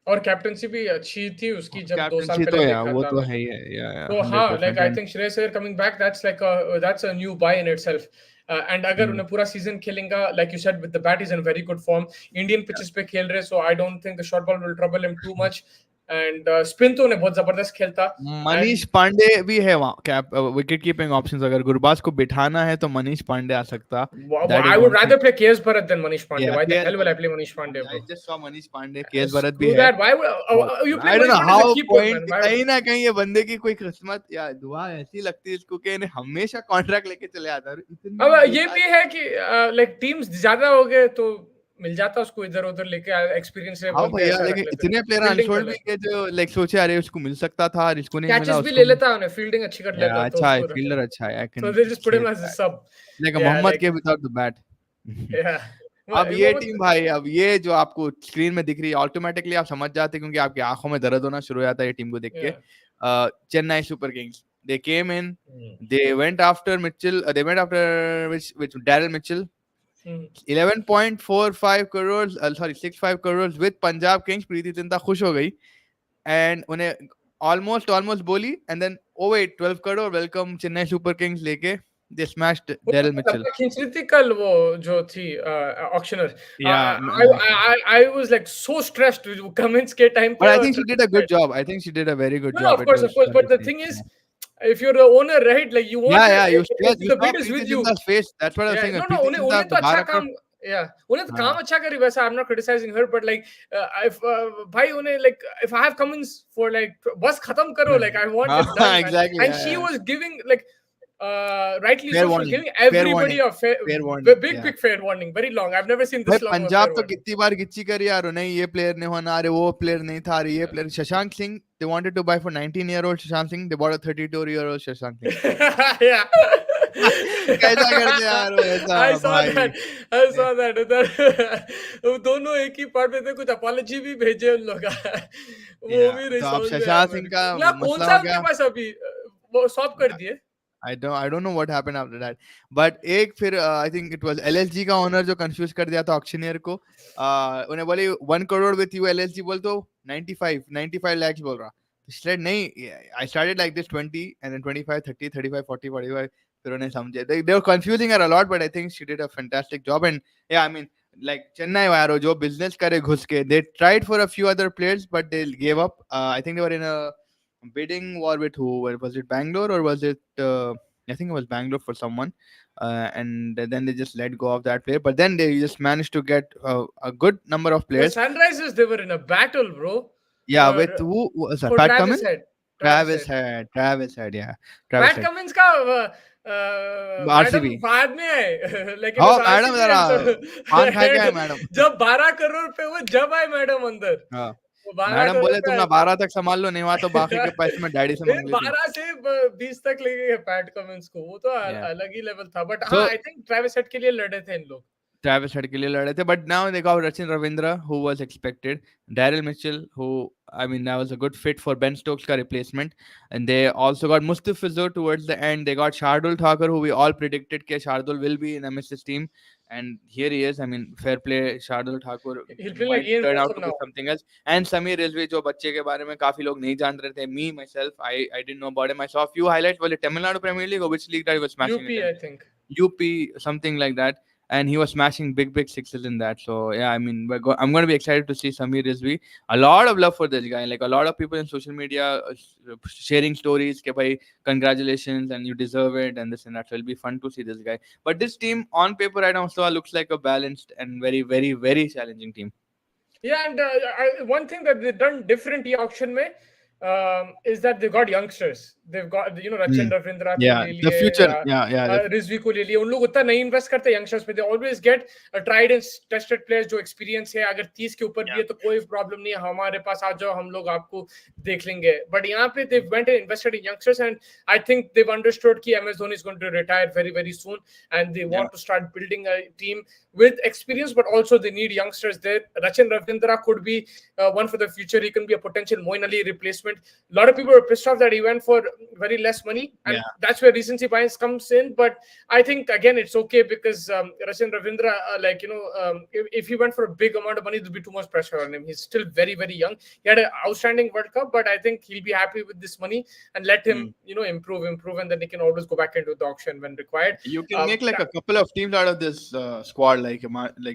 और कैप्टनसी भी अच्छी थी उसकी जब 2 साल कैप्टनसी पहले तो यार देखा वो था तो मैंने। है ही है, या तो हाँ, like 100%। I and think Shreyas Iyer coming back, that's a new buy in itself. And अगर उन्हें पूरा सीजन खेलेगा, like you said, with the bat he's in very good form. Indian pitches पे खेल रहे, so I don't think the short ball will trouble him too much. And spin तो उन्हें बहुत जबरदस्त खेलता। मनीष And पांडे भी है वहाँ कैप विकेट कीपिंग ऑप्शंस, अगर गुरबाज को बिठाना है तो मनीष पांडे आ सकता। That I is would one thing. rather play KS Bharat than Manish Pandey. या Why the K S hell will I Bharat, play Manish Pandey, I bro? Just saw Manish Pandey, K S Bharat भी Screw है। that. Why would you play I don't know Manish Pandey as a how keeper, point, man? Why? कहीं ना कहीं ये बंदे की कोई किस्मत या दुआ ऐसी लगती है इसको कि इन्हें हमेशा कॉन्ट्रैक्ट लेके चले आता है, इतनी अब ये बेकार। भी है कि लाइक टीम्स ज्यादा हो गए तो मिल जाता उसको इधर उधर लेके, एक्सपीरियंस से हाँ बोलते हैं भैया, ऐसा रख लेकिन लेते, इतने प्लेयर फील्डिंग कर अनसोल्ड भी लेते, है जो लाइक सोचे अरे उसको मिल सकता था और इसको नहीं मिला कैचेस भी उसको ले मिल। लेता है, उन्हें फील्डिंग अच्छी कर या लेता तो अच्छा है, उसको रख फील्डर लेते, अच्छा है, I so can they just put him खेल as a sub. Like Yeah, Mohammad like के विदाउट द बैट। yeah. अब ये टीम मोहम्मद, भाई, अब ये जो आपको स्क्रीन में दिख रही है ऑटोमेटिकली आप समझ जाते हैं, क्योंकि आपकी आंखों में दर्द होना शुरू हो जाता है ये टीम को देख के। yeah. Chennai super kings, they came in, Hmm. They went after Mitchell, they went after which Daryl Mitchell, Hmm. 11.45 crore, sorry 65 crore with Punjab kings. Preity Zinta खुश हो गई एंड उन्हें ऑलमोस्ट बोली, and then oh wait 12 crore welcome Chennai super kings लेके they smashed वो Daryl तो Mitchell. लंबा खींच रही थी कल वो जो थी ऑक्शनर। या I was like so stressed comments के टाइम but पे I और think she did a good job. I think she did a very good no, no, job. It of was course, but the nice. thing is, Yeah. if you're the owner, right, like you want Yeah, you stress. if You the saw bid is Preeti with you. Zinta's face. That's what I was Yeah, saying. no, no, Preeti उन्हें Zinta उन्हें तो the अच्छा 12 crore. काम, yeah, उन्हें तो हाँ, काम अच्छा करी वैसा, I'm not criticizing her, but like if भाई उन्हें like if I have Cummins for like बस खत्म करो, like I want it हाँ, done, man. exactly. And Yeah, she yeah. was giving like rightly Fair so, she was warning. giving Fair everybody warning. a Fair warning. big Yeah. fair warning, very long. I've never seen भाई this long of a Punjab fair तो warning. कितनी बार गिच्ची करी यार, नहीं ये player नहीं होना, अरे वो प्लेयर नहीं था, अरे ये player. Shashank Singh, they wanted to buy for 19-year-old Shashank Singh, they bought a 32-year-old Shashank Singh. Yeah. कैसा करते यार वो ऐसा I saw भाई। that. I saw that. उधर वो दोनों एक ही पार्ट में थे, कुछ अपॉलजी भी भेजे उन लोग वो या भी नहीं तो अब समझ में आया शशांक सिंह मेरे का को। ना कौन मसला सा हो उनके गया। पास अभी वो स्टॉप कर दिए। I don't know what happened after that. But एक फिर I think it was LSG का ओनर जो कंफ्यूज कर दिया था ऑक्शनियर को। उन्हें बोले 1 करोड़ with you, LSG बोल तो 95 lakhs बोल रहा। तो she said नहीं, I started like this 20 and then 25, 30, 35, 40, 45, फिर उन्हें समझे। They were confusing her a lot, but I think she did a fantastic job. And yeah, I mean, like Chennai वालों जो बिजनेस करे घुस के, they tried for a few other players but they gave up. I think they were in a bidding war with who? Was it Bangalore or was it? I think it was Bangalore for someone, and then they just let go of that player. But then they just managed to get a good number of The players. Sunrisers, they were in a battle, bro, Yeah, for with who was that? for Pat Travis Cummins? Head. Travis Head, yeah. Travis PAT Head. Cummins का madam RCB. बाद में आए लेकिन Oh, उस madam RCB जरा पान खा के आए मैडम। जब 12 करोड़ पे वो जब आए मैडम अंदर, हाँ, वो 12 मैडम करोड़ बोले पे तुम आए ना थे। 12 तक संभाल लो, नहीं हुआ तो बाकी के पैसे मैं डैडी से नहीं, मांग लेती हूँ। 12 से 20 तक ले गए पैट कमिंस को, वो तो Yeah. अलग ही लेवल था। बट हाँ, So I think Travis head के लिए लड़े थे इन लोग। Travis Head के लिए लड़े थे, but now they got Rachin Ravindra, who was expected, Daryl Mitchell, who I mean that was a good fit for Ben Stokes का replacement, and they also got Mustafizur towards the end. They got Shardul Thakur, who we all predicted कि Shardul will be in MS's team, and here he is. I mean, fair play, Shardul Thakur He'll play like might Ian turn out Wilson to be now. something else. And Samir Rizvi, जो बच्चे के बारे में काफी लोग नहीं जान रहे थे, me myself, I didn't know about him. I saw a few highlights. बोले Tamil Nadu Premier League or which league that he was smashing UP it in? I think. UP, something like that, and he was smashing big sixes in that. So yeah, I mean, I'm going to be excited to see Samir Rizvi. A lot of love for this guy. Like a lot of people in social media sharing stories. Ke bhai, congratulations, and you deserve it, and this and that. So it'll be fun to see this guy. But this team on paper right now so looks like a balanced and very challenging team. Yeah, and one thing that they've done different ये auction में is that they got youngsters. They've got Hmm. Rachin Ravindra को Yeah, ले the लिए, future. Yeah. Rizvi को ले लिए. उन लोग उतना नहीं इन्वेस्ट करते youngsters पे. They always get a tried and tested players जो experience है. अगर 30 के ऊपर भी है तो कोई problem नहीं है. हमारे पास आ जाओ, हम लोग आपको देख लेंगे. But यहाँ पे they went and invested in youngsters, and I think they've understood कि MS Dhoni is going to retire very soon, and they Yeah. want to start building a team with experience, but also they need youngsters there. Rachin Ravindra could be one for the future. He can be a potential Moin Ali replacement. A lot of people were pissed off that he went for very less money, and that's where recency bias comes in. But I think again it's okay because Rachin Ravindra, if he went for a big amount of money, there'd be too much pressure on him. He's still very young. He had an outstanding World Cup, but I think he'll be happy with this money and let him, improve, and then he can always go back into the auction when required. You can make like a couple of teams out of this squad. Like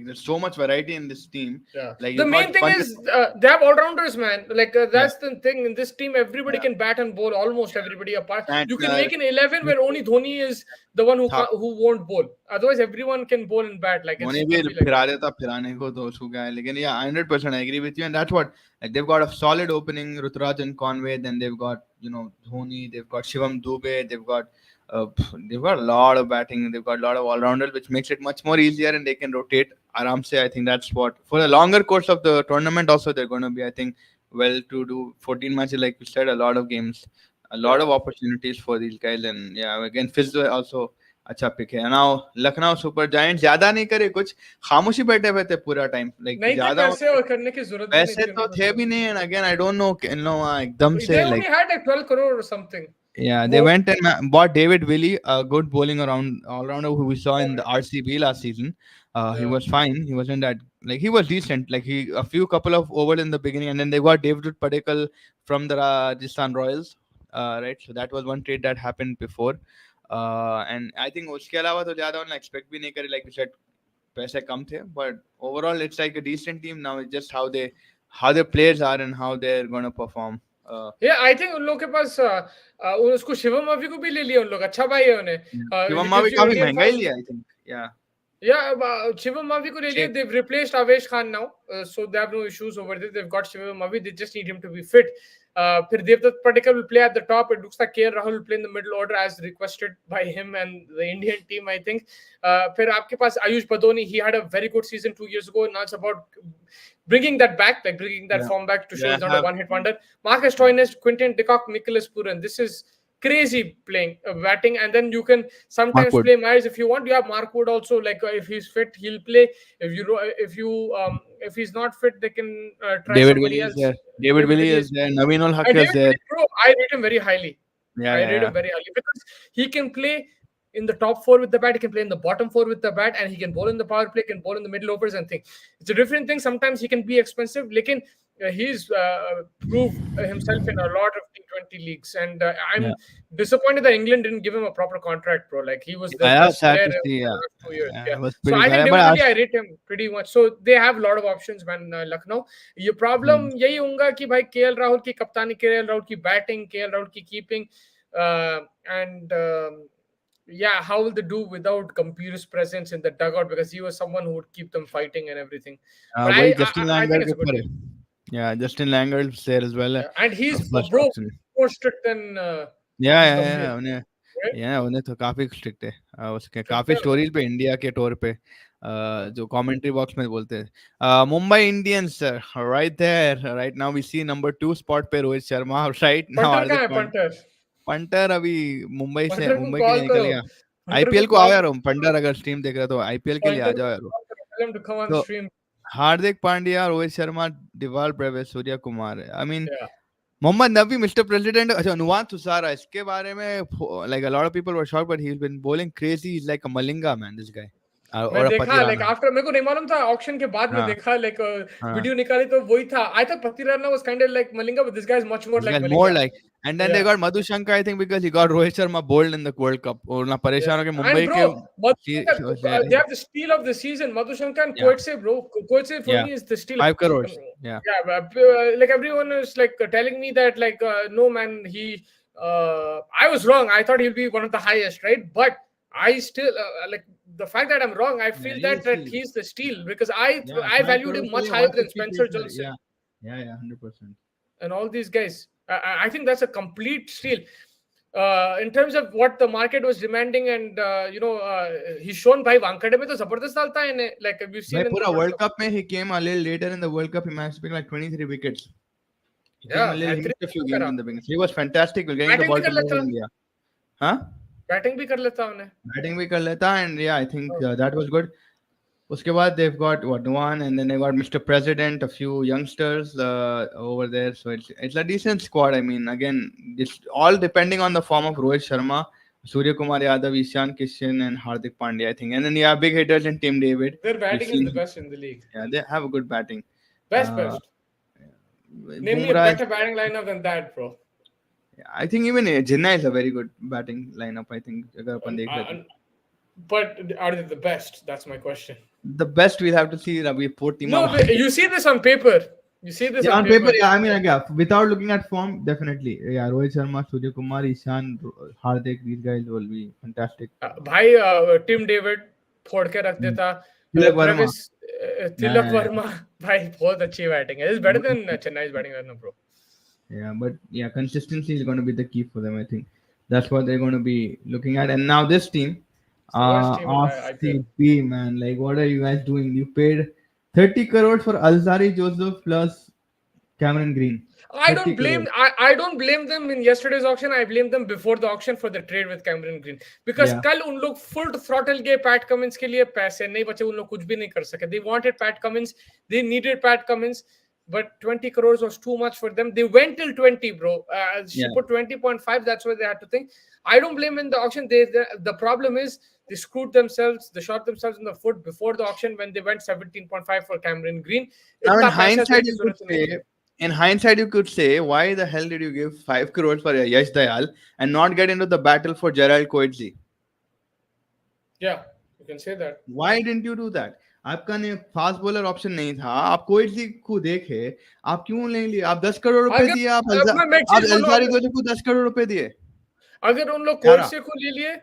there's so much variety in this team. Yeah. Like The you got main thing bunch is they have all rounders, man. Like yeah, that's the thing in this team. Everybody yeah. can bat and bowl. Almost everybody apart. You can Santner, make an 11 where only Dhoni is the one who won't bowl. Otherwise, everyone can bowl and bat. Like it's Dhoni भी gonna be like फिरा that. देता फिराने को तो उसको क्या है लेकिन yeah 100% I agree with you and that's what like they've got a solid opening Ruturaj and Conway then they've got Dhoni they've got Shivam Dube they've got a lot of batting they've got a lot of all-rounders which makes it much more easier and they can rotate aram se I think that's what for the longer course of the tournament also they're going to be I think well to do 14 matches like you said a lot of games a lot of opportunities for these guys and yeah again Fizz also अच्छा pick है now Lucknow super giant ज्यादा नहीं करे कुछ खामोशी बैठे हुए थे पूरा टाइम लाइक नहीं थे ज्यादा पैसे और करने की जरूरत भी नहीं पैसे थी तो उनके थे पास. भी नहीं and again I don't no एकदम They से only like had like 12 crore or something. yeah they went and bought David Willey a good bowling around all rounder who we saw in the RCB last season he was fine he wasn't that like he was decent like he a few couple of overs in the beginning and then they got David Padekal from the Rajasthan Royals right so that was one trade that happened before and I think उसके अलावा तो ज्यादा उन्होंने expect भी नहीं करी like you said पैसे कम थे but overall it's like a decent team now it's just how their players are and how they're going to perform Yeah, I think उन लोग के पास उसको शिवम अभी को भी ले लिया उन लोग. अच्छा भाई है उन्हें. शिवम He भी gives you काफी Indian महंगा ही form. लिया I think yeah Yeah, Shivam Mavi ko le liye. Check. They've replaced Avesh Khan now, so they have no issues over there. They've got Shivam Mavi. They just need him to be fit. Phir Devdutt Patikal will play at the top. It looks like KL Rahul will play in the middle order as requested by him and the Indian team, I think. Phir aapke paas Ayush Badoni. He had a very good season 2 years ago. Now it's about bringing that back, like bringing that form back to show he's not a one-hit wonder. Marcus Stoinis, Quinton de Kock, Nicholas Puran. This is crazy playing batting, and then you can sometimes Markwood. play Myers if you want. You have Markwood also, like if he's fit he'll play. If he's not fit they can try David somebody Willey is else. there David Willey is there Naveen ul Haq And is David there Willey, bro, I rate him very highly. yeah I yeah rate yeah him very highly because he can play in the top four with the bat, he can play in the bottom four with the bat, and he can bowl in the power play, can bowl in the middle overs and things. It's a different thing. Sometimes he can be expensive. Lekin he's proved himself in a lot of T20 leagues, and yeah I'm disappointed that England didn't give him a proper contract, bro. Like he was their yeah best sad player to in see the yeah, last 2 years. yeah Yeah. it was So pretty I think bad but David Willey, I rate him pretty much. So they have a lot of options, man. Lucknow. ये problem यही होगा कि भाई KL Rahul की कप्तानी, KL Rahul की batting, KL Rahul की keeping, and yeah, how will they do without Gambhir's presence in the dugout, because he was someone who would keep them fighting and everything. But वही Justin I Langer think के it's a good ऊपर है team. yeah Justin Langer is there as well Yeah. And he's first bro option more strict than yeah this yeah Gambhir, yeah उन्हें right? yeah उन्हें तो काफी strict है उसके Strict काफी है उन्हें. स्टोरीज पे इंडिया के टूर पे जो कमेंट्री बॉक्स में बोलते हैं Mumbai Indians right there right now we see number 2 spot पे Rohit Sharma right now punter कहाँ हार्दिक है पांड्या पंटर? पंटर अभी पंटर को मुंबई के लिए कॉल निकल करो. गया पंटर को आईपीएल को आओ कॉल यार करो. पंटर अगर स्ट्रीम देख रहे हो तो आईपीएल के लिए आ पंटर जाओ को यार कॉल करो. Tell him to come on तो stream. Hardik Pandya Rohit Sharma Dewald Brevis Surya Kumar I mean Yeah. Mohammad Nabi mister president अच्छा नुवान सुसारा इसके बारे में like a lot of people were shocked but he has been bowling crazy is like a Malinga man this guy मैं और a देखा like Pathirana after, मेरे को नहीं मालूम था, ऑक्शन के बाद में हाँ देखा लाइक हाँ वीडियो निकाली तो वही था. I thought Pathirana was kind of like Malinga, but this guy is much more this like guy is more Malinga. like And then they got Madhushanka, I think, because he got Rohit Sharma bowled in the World Cup. और ना परेशान हो के And Mumbai bro, के Madhushanka, they have the steal of the season. Madhushanka and yeah Koetse, bro. Koetse for yeah me is the steal. 5 crores. Yeah. Yeah, like everyone is like telling me that like no man, he. I was wrong. I thought he'll be one of the highest, right? But I still like the fact that I'm wrong. I Yeah, feel he is that steal. he's the steal because I Yeah, I 5 valued crores him के much लिए higher than 150 Spencer pacer. Johnson Yeah, 100%. and all these guys. I think that's a complete steal. In terms of what the market was demanding, and he's shown by Wankhede में तो जबरदस्त डालता है इन्हें, like we've भाई seen in the पूरा World World Cup. Cup में he came a little later in the World Cup. He managed to pick like 23 wickets. He came a Yeah, little. He missed a few games करा. in the beginning. He was fantastic with getting the Batting भी ball to कर Mobile लेता, India. Huh? Batting भी कर लेता उन्हें. Batting भी कर लेता, and yeah, I think Oh. that was good. उसके बाद they've got what one, and then they got Mr. President, a few youngsters over there. So it's a decent squad. I mean, again, it's all depending on the form of Rohit Sharma, Surya Kumar Yadav, Ishan Kishan, and Hardik Pandya, I think. And then yeah, big hitters in Tim David. Their We've batting is the seen, best in the league. yeah, they have a good batting. Uh, Best. Name me a Bumrah, better batting lineup than that, bro. I think even Jinnah is a very good batting lineup. I think अगर अपन देख लेते हैं. But are they the best? That's my question. The best we'll have to see Ravi Portima. No, you see this on paper. You see this Yeah, on on paper, paper. yeah. I mean, yeah, without looking at form, definitely. Yeah, Rohit Sharma, Surya Kumar, Ishan, Hardik, these guys will be fantastic. भाई Tim David फोड़ के रख देता. Tilak Verma. Travis, Tilak Varma भाई बहुत अच्छी batting है. It's better than Chennai's batting right now, bro. Yeah, but yeah, consistency is going to be the key for them. I think that's what they're going to be looking at. And now this team, It's the worst team in off IPL. CP, man, like what are you guys doing? You paid 30 crores for Alzari Joseph plus Cameron Green. I 30 don't blame crores. I don't blame them in yesterday's auction. I blame them before the auction for the trade with Cameron Green because Yeah. कल उन लोग full throttle गए PAT Cummins के लिए. पैसे नहीं बचे, उन लोग कुछ भी नहीं कर सके. They wanted Pat Cummins, they needed Pat Cummins, but 20 crores was too much for them. They went till 20, bro. She Yeah. put 20.5. That's what they had to think. I don't blame in the auction. The problem is they screwed themselves. They shot themselves in the foot before the auction when they went 17.5 for Cameron Green. Now, in इतना पैसा hindsight, देने की you could जरूरत नहीं say, थी. in hindsight, you could say, why the hell did you give 5 crores for Yash Dayal and not get into the battle for Gerald Coetzee? Yeah, you can say that. Why didn't you do that? आपका ने fast bowler option नहीं था. आप कोएटली को देखे, आप क्यों नहीं लिए? आप 10 करोड़ रुपए दिए. आप अलजारी को 10 करोड़ रुपए दिए. अगर उन लोग कोएटसे को ले लिए,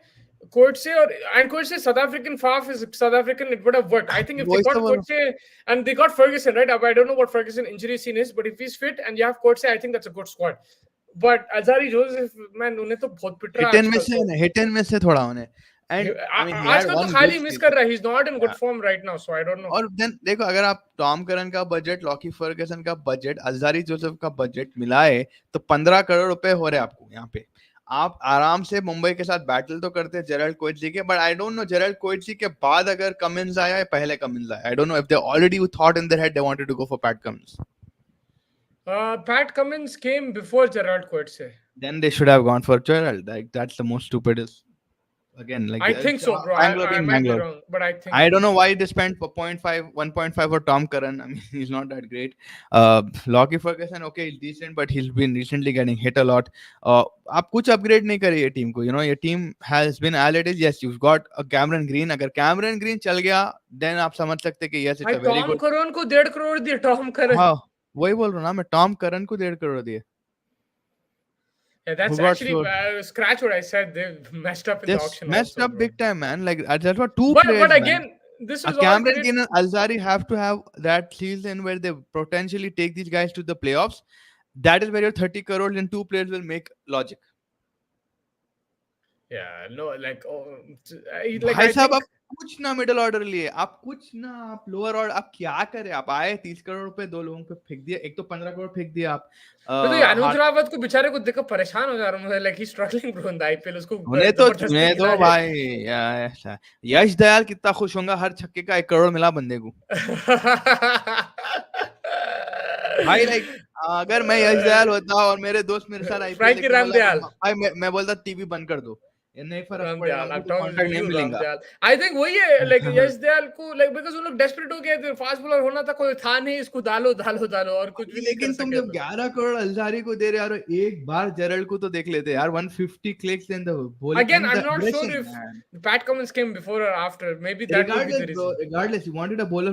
कोएटसे और कोएटसे South African half is South African, it would have worked. I think if they got Coetzee and they got Ferguson, right? I don't know what Ferguson injury scene is, but if he's fit and you have Coetzee, I think that's a good squad. But Alzari Joseph, man, उन्हें तो बहुत पिट रहा है. Hit and miss से थोड़ा होने. And I mean, आजकल तो खाली मिस कर रहा है. He's not in good form right now, so I don't know. और then देखो, अगर आप टॉम करन का बजट, लॉकी फर्गसन का बजट, अल्जारी जोसेफ का बजट मिलाए तो 15 करोड़ रुपए हो रहे आपको यहाँ पे. आप आराम से मुंबई के साथ बैटल तो करते हैं जेरल्ड कोएटली के. But I don't know Gerald Coetzee के बाद अगर कमिंस आया या पहले कमिंस आया. I don't know if they already thought in their head they wanted to go for Pat Cummins. Pat Cummins came before Gerald Coetzee. Then they should have gone for Gerald. Like that's the most stupidest. Again, like I think so, bro. I might be wrong, but I think I don't know why they spent 1.5 for Tom Curran. I mean, he's not that great. Lockie Ferguson, okay, he's decent, but he's been recently getting hit a lot. आप कुछ upgrade नहीं करिए team को. You know, your team has been as it is. Yes, you've got a Cameron Green. अगर Cameron Green चल गया, then आप समझ सकते कि yes, it's a very good. Tom Curran को 1.5 करोड़ दिए. Tom Curran. हाँ, वही बोल रहा हूँ ना मैं. Tom Curran को 1.5 करोड़ दिए. Yeah, that's actually scratch what I said. They messed up in the auction. Messed up big time, man. Like that's what two but, players. But again, man. This is Cameron Green and Alzari have to have that season where they potentially take these guys to the playoffs. That is where your 30 crores in two players will make logic. Yeah, no, like भाई साहब आप कुछ ना middle order लिए, आप कुछ ना, आप लोअर ऑर्डर, आप क्या करे? आप आए 30 करोड़ रुपए दो लोगों पे फेंक दिए. एक तो 15 करोड़ फेंक दिया आप. तो अनुज रावत को बेचारे को देखकर परेशान हो जा रहा हूं. Like he struggling bro in the IPL. उसको उन्हें तो भाई यश दयाल कितना खुश होगा. हर छक्के का 1 करोड़ मिला बंदे को. भाई लाइक अगर मैं यश दयाल होता और मेरे दोस्त मेरे साथ आईपीएल, भाई मैं बोलता टीवी बंद कर दो. ये नहीं फर्क पड़ेगा, रामदयाल, हमको I'm तो talking to कॉन्ट्रैक्ट नहीं you, मिलेगा. Ramdayal. I think वही है, like यश दयाल को, like because वो लोग desperate हो गए थे, फास्ट बॉलर होना था, कोई था नहीं, इसको डालो डालो डालो, और कुछ भी नहीं कर लेकिन तुम सके जब तो. 11 करोड़ अल्जारी को दे रहे यार, एक बार जेरल्ड को तो देख लेते यार. 150 clicks in the bowling Again, and the I'm not sure aggression, if man. Pat Cummins came before or after. Maybe that would be Regardless, the bro, reason. regardless, you wanted a bowler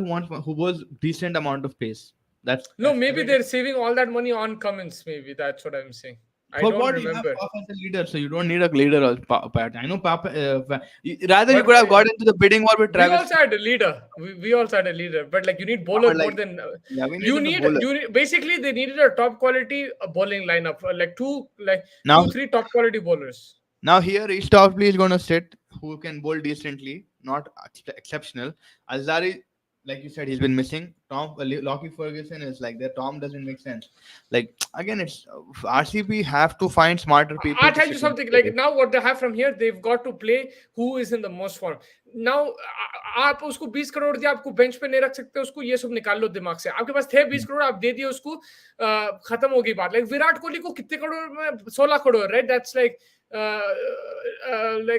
who was decent amount of pace. No, That's the maybe way it is. they're saving all that money on Cummins. Maybe that's what I'm saying. I For don't what? You have remember. Papa as a leader, so you don't need a leader or Pat. I know Papa. Rather, you But could have got into the bidding war with we Travis. also had a leader. We also had a leader. But like you need Yeah, bowler but more like, than yeah, we needed a bowler. you need, basically they needed a top quality bowling lineup. Like Now, two three top quality bowlers. now here, East Offley is going to sit who can bowl decently, not exceptional. Alzari, like you said, he's been missing. Lockie Ferguson is like that. Tom doesn't make sense. Like again, it's RCB have to find smarter people I'll to tell you sit in something. the Like table. now, what they have from here, they've got to play who is in the most form. Now, आप उसको 20 करोड़ दिया, आपको bench पे नहीं रख सकते, उसको ये सब निकाल लो दिमाग से. आपके पास थे 20 करोड़, आप दे दिए उसको, खत्म हो गई बात. Like विराट कोहली को कितने करोड़ में, 16 crore, right? That's like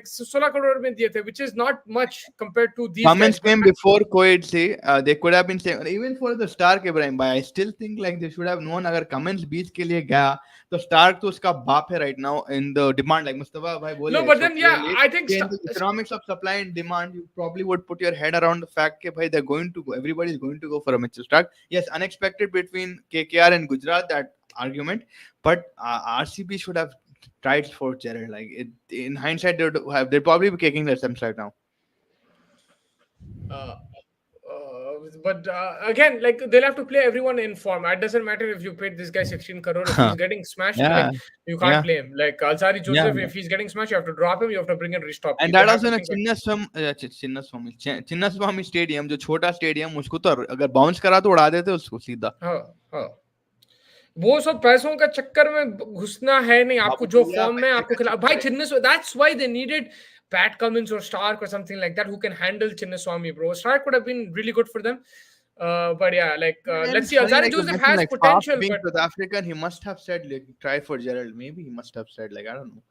16 crore में दिए थे, which is not much compared to these Cummins guys. But came before Coed, see, they could have been saying, even for the Stark Ibrahim, but I still think like they should have known अगर Cummins 20 के लिए गया तो Stark तो उसका बाप है right now in the demand, like Mustafa भाई no, बोले but so then yeah, clearly I think in the economics of supply and demand you probably would put your head around the fact that they're going to go, everybody is going to go for a Mitchell Stark. Yes, unexpected between KKR and Gujarat, that argument, but RCB should have tried for Gerald. Like in hindsight, they'd probably be kicking themselves right now. uh, again, like they'll have to play everyone in form. It doesn't matter if you paid this guy 16 crore. If he's getting smashed, Yeah, like you can't yeah, play him. Like Alzari yeah. Joseph, if he's getting smashed, you have to drop him. You have to bring in Ristopki. And They that have also to in a think of. Chinnaswamy stadium, जो छोटा stadium, उसको तो अगर bounce करा तो उड़ा देते उसको सीधा. हाँ, हाँ. वो सब पैसों का चक्कर में घुसना है नहीं. आपको बाबू जो भैया फॉर्म में पैसे आपको का खिला भाई चक्कर है. Chinnaswamy. That's why they needed Pat Cummins or Stark or something like that who can handle Chinnaswamy, bro. Stark would have been really good for them. But yeah, like And let's it's see. funny, Alzari like you Joseph mentioned, has like Faf potential, being but South African, he must have said like try for Gerald. Maybe he must have said like I don't know.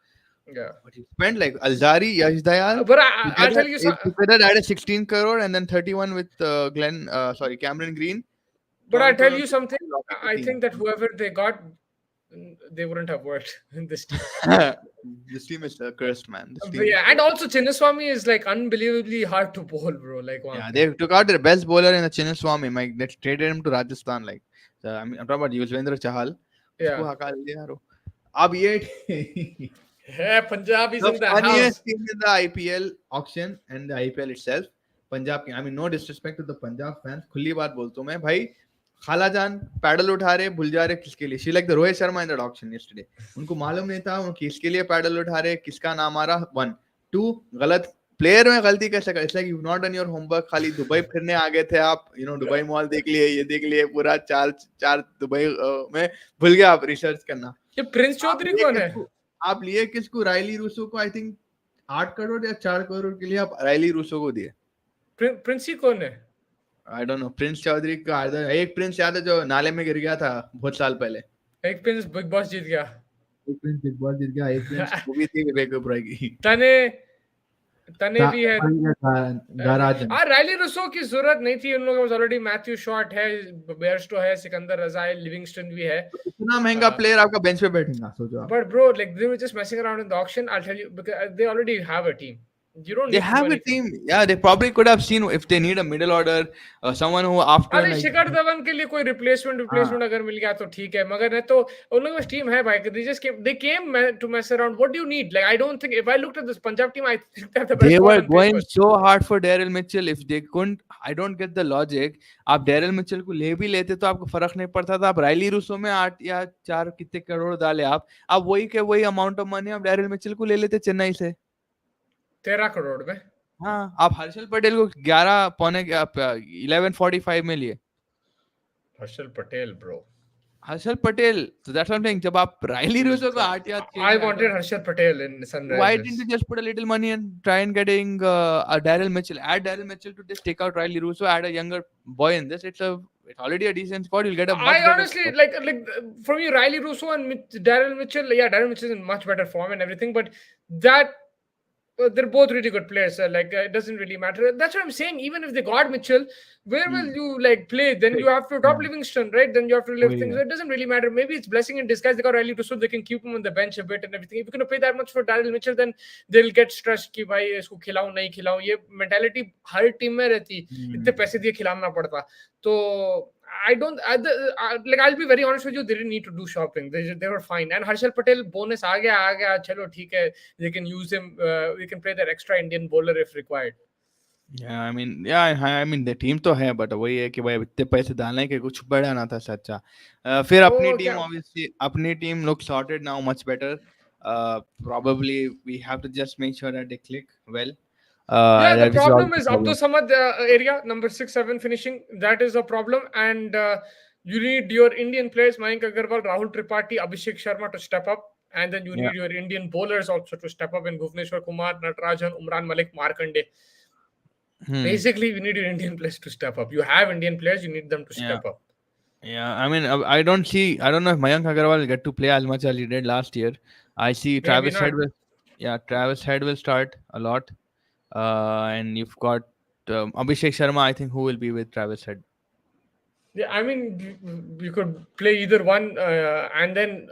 yeah. But he spent like Alzari, Yash Dayal But I'll tell you together added 16 crore and then 31 with Cameron Green. but I'll tell Toronto you something. I team. think that whoever they got, they wouldn't have worked in this team. This team is cursed, man. This But team. yeah, and also Chinnaswamy is like unbelievably hard to bowl, bro. Like Yeah, वहाँ पे. they took out their best bowler in the Chinnaswamy. Like they traded him to Rajasthan. Like I mean, I'm talking about Yuzvendra Chahal. उसको Yeah. हका दिया यारो. अब ये Yeah, Punjab is the in the funniest house. team in the IPL auction and the IPL itself. Punjab की, I mean, no disrespect to the Punjab fans. खुली बात बोलता हूँ मैं भाई. खालाजान पैडल उठा रहे, भूल जा रहे किसके लिए. She like the Rohit Sharma in that auction yesterday. उनको मालूम नहीं था वो किसके लिए पैडल उठा रहे, किसका नाम आ रहा. 1 2 गलत प्लेयर में गलती कैसे कर. It's like you've not done your homework. खाली दुबई फिरने आ गए थे आप, दुबई मॉल देख लिए, ये देख लिए, पूरा चार दुबई में भूल गए आप रिसर्च करना. ये प्रिंस चौधरी कौन है? आप लिए किसको? रायली रूसो को. आई थिंक 8 करोड़ या 4 करोड़ के लिए आप रायली रूसो को दिए. प्रिंसी कौन है? I don't know. Prince Chaudhary का एक प्रिंस याद है जो नाले में गिर गया था बहुत साल पहले. एक प्रिंस बिग बॉस जीत गया. एक प्रिंस बिग बॉस जीत गया. एक प्रिंस वो भी थी विवेक ओबराय की. तने भी है. रायली रूसो की जरूरत नहीं थी. उन लोगों के पास ऑलरेडी मैथ्यू शॉट है, बेयरस्टो है, सिकंदर रजा है, लिविंगस्टन भी है. इतना महंगा प्लेयर आपका बेंच पे बैठेगा, सोचो. But bro, like they were just messing around in the auction. I'll tell you, because they already have a team. You don't. They have a team. Yeah, they probably could have seen if they need a middle order, someone who after. अरे शिखर धवन के लिए कोई replacement अगर मिल गया तो ठीक है, मगर नहीं तो उन लोगों की टीम है भाई. They came to mess around. What do you need? Like I don't think, if I looked at this Punjab team, I think they have the best. They were going so hard for Daryl Mitchell. If they couldn't, I don't get the logic. आप Daryl Mitchell को ले भी लेते तो आपको फर्क नहीं पड़ता था. आप रायली रूसो में 8 या 4 कितने करोड़ डाले आप वही के वही अमाउंट ऑफ मनी आप Daryl Mitchell को ले लेते चेन्नई से 13 करोड़ में. हाँ, आप हर्षल पटेल को 11:45 में लिए. Harshal Patel bro. Harshal Patel. So that's what I'm saying. जब आप रायली रूसो को 8 या 6. I wanted Harshal Patel in Sunrisers. Why didn't you just put a little money and try and getting a Daryl Mitchell? Add Daryl Mitchell to just take out Riley Russo. Add a younger boy in this. It's already a decent squad. You'll get a much better honestly squad. like for me, Riley Russo and Daryl Mitchell. Yeah, Daryl Mitchell is in much better form and everything, but that they're both really good players. It doesn't really matter. That's what I'm saying. Even if they got Mitchell, where will Hmm. you like play? Then you have to drop Yeah, Livingston, right? Then you have to live वही things. So है. it doesn't really matter. Maybe it's blessing in disguise. They got Riley to so they can keep him on the bench a bit and everything. If you're gonna pay that much for Daryl Mitchell, then they'll get stressed कि भाई इसको खिलाऊं नहीं खिलाऊं. ये mentality हर team में रहती. इतने पैसे दिए खिलाना पड़ता. तो I don't like. I'll be very honest with you. They didn't need to do shopping. They were fine. And Harshal Patel bonus आ गया. चलो ठीक है. They can use him. We can play that extra Indian bowler if required. I mean the team तो है, but वही है कि भाई इतने पैसे डालने के कुछ बड़ा ना था सच्चा. फिर अपनी तो टीम, क्या obviously अपनी team looks sorted now, much better. Probably we have to just make sure that they click well. Yeah, the That is all problem the is Abdul problem. Samad area, number 6, 7 finishing. That is a problem. And you need your Indian players, Mayank Agarwal, Rahul Tripathi, Abhishek Sharma to step up. And then you Yeah. need your Indian bowlers also to step up in Bhuvneshwar Kumar, Natarajan, Umran Malik, Markande. Hmm. Basically, you need your Indian players to step up. You have Indian players, you need them to Yeah. step up. Yeah. I mean, I don't know if Mayank Agarwal will get to play as much as he did last year. I see Maybe Travis not. Head will, yeah, Travis Head will start a lot. And you've got Abhishek Sharma, I think, who will be with Travis Head. Yeah, I mean, you could play either one, and then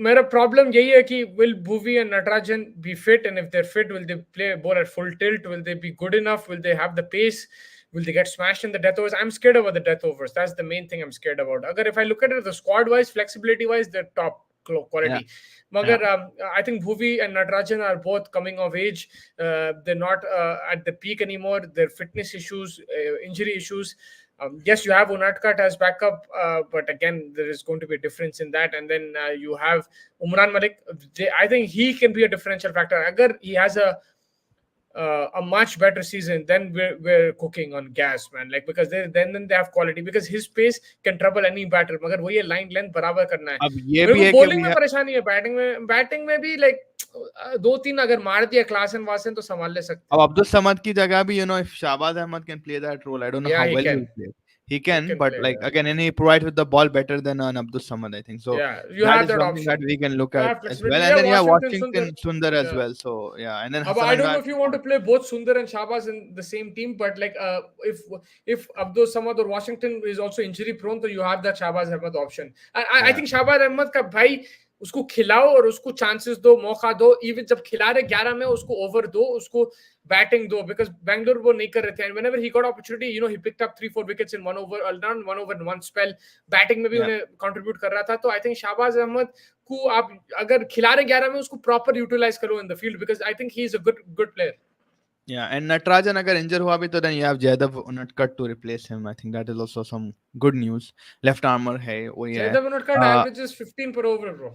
मेरा problem यही है कि will Bhuvi and Natarajan be fit, and if they're fit, will they play ball at full tilt? Will they be good enough? Will they have the pace? Will they get smashed in the death overs? I'm scared about the death overs. That's the main thing I'm scared about. Agar if I look at it the squad wise, flexibility wise, they're top Yeah. quality. Yeah. Magar, I think Bhuvi and Natarajan are both coming of age. They're not at the peak anymore. Their fitness issues, injury issues. Yes, you have Unatkat as backup, but again, there is going to be a difference in that. And then you have Umran Malik. I think he can be a differential factor. Agar he has a much better season, then we're cooking on gas, man. Like because then they have quality because his pace can trouble any batter. मगर वही line length बराबर करना है. अब ये मेरे भी को है कि bowling में परेशानी है, बैटिंग में भी like 2-3 अगर मार दिया क्लासन वासन तो संभाल ले सकते अब हैं. Abdul Samad की जगह भी, if Shahbaz Ahmed can play that role, I don't know Yeah, how he well he will can. play. He He can, can but play. like Yeah. again, and he provides with the ball better than Abdul Samad, I think. So Yeah, you that have is that something that option. we can look You at have as well. flexibility. And Yeah, then you have Washington Sundar. Washington Sundar as Yeah. well. So yeah, and then I Hassan don't know Anwar. if you want to play both Sundar and Shabazz in the same team, but like if Abdul Samad or Washington is also injury prone, so you have that Shabazz Ahmed option. I Yeah. think Shabazz Ahmed का भाई उसको खिलाओ और उसको chances दो, मौका दो. Even जब खिला रहे 11 में उसको ओवर दो, उसको बैटिंग दो, बिकॉज बैंगलोर वो नहीं कर रहे थे. And whenever he got opportunity, he picked up 3-4 wickets in one over one spell. Batting में भी Yeah. उन्हें कंट्रीब्यूट कर रहा था. तो आई थिंक शाहबाज अहमद को आप अगर खिला रहे 11 में, उसको प्रॉपर यूटिलाइज करो in the field, because I think he is a good player. Yeah, and Natarajan अगर injure हुआ भी तो then you have Jaydev Unadkat to replace him. I think that is also some good news. Left armor है, वही है. Jaydev Unadkat Uh, averages 15 per over, bro.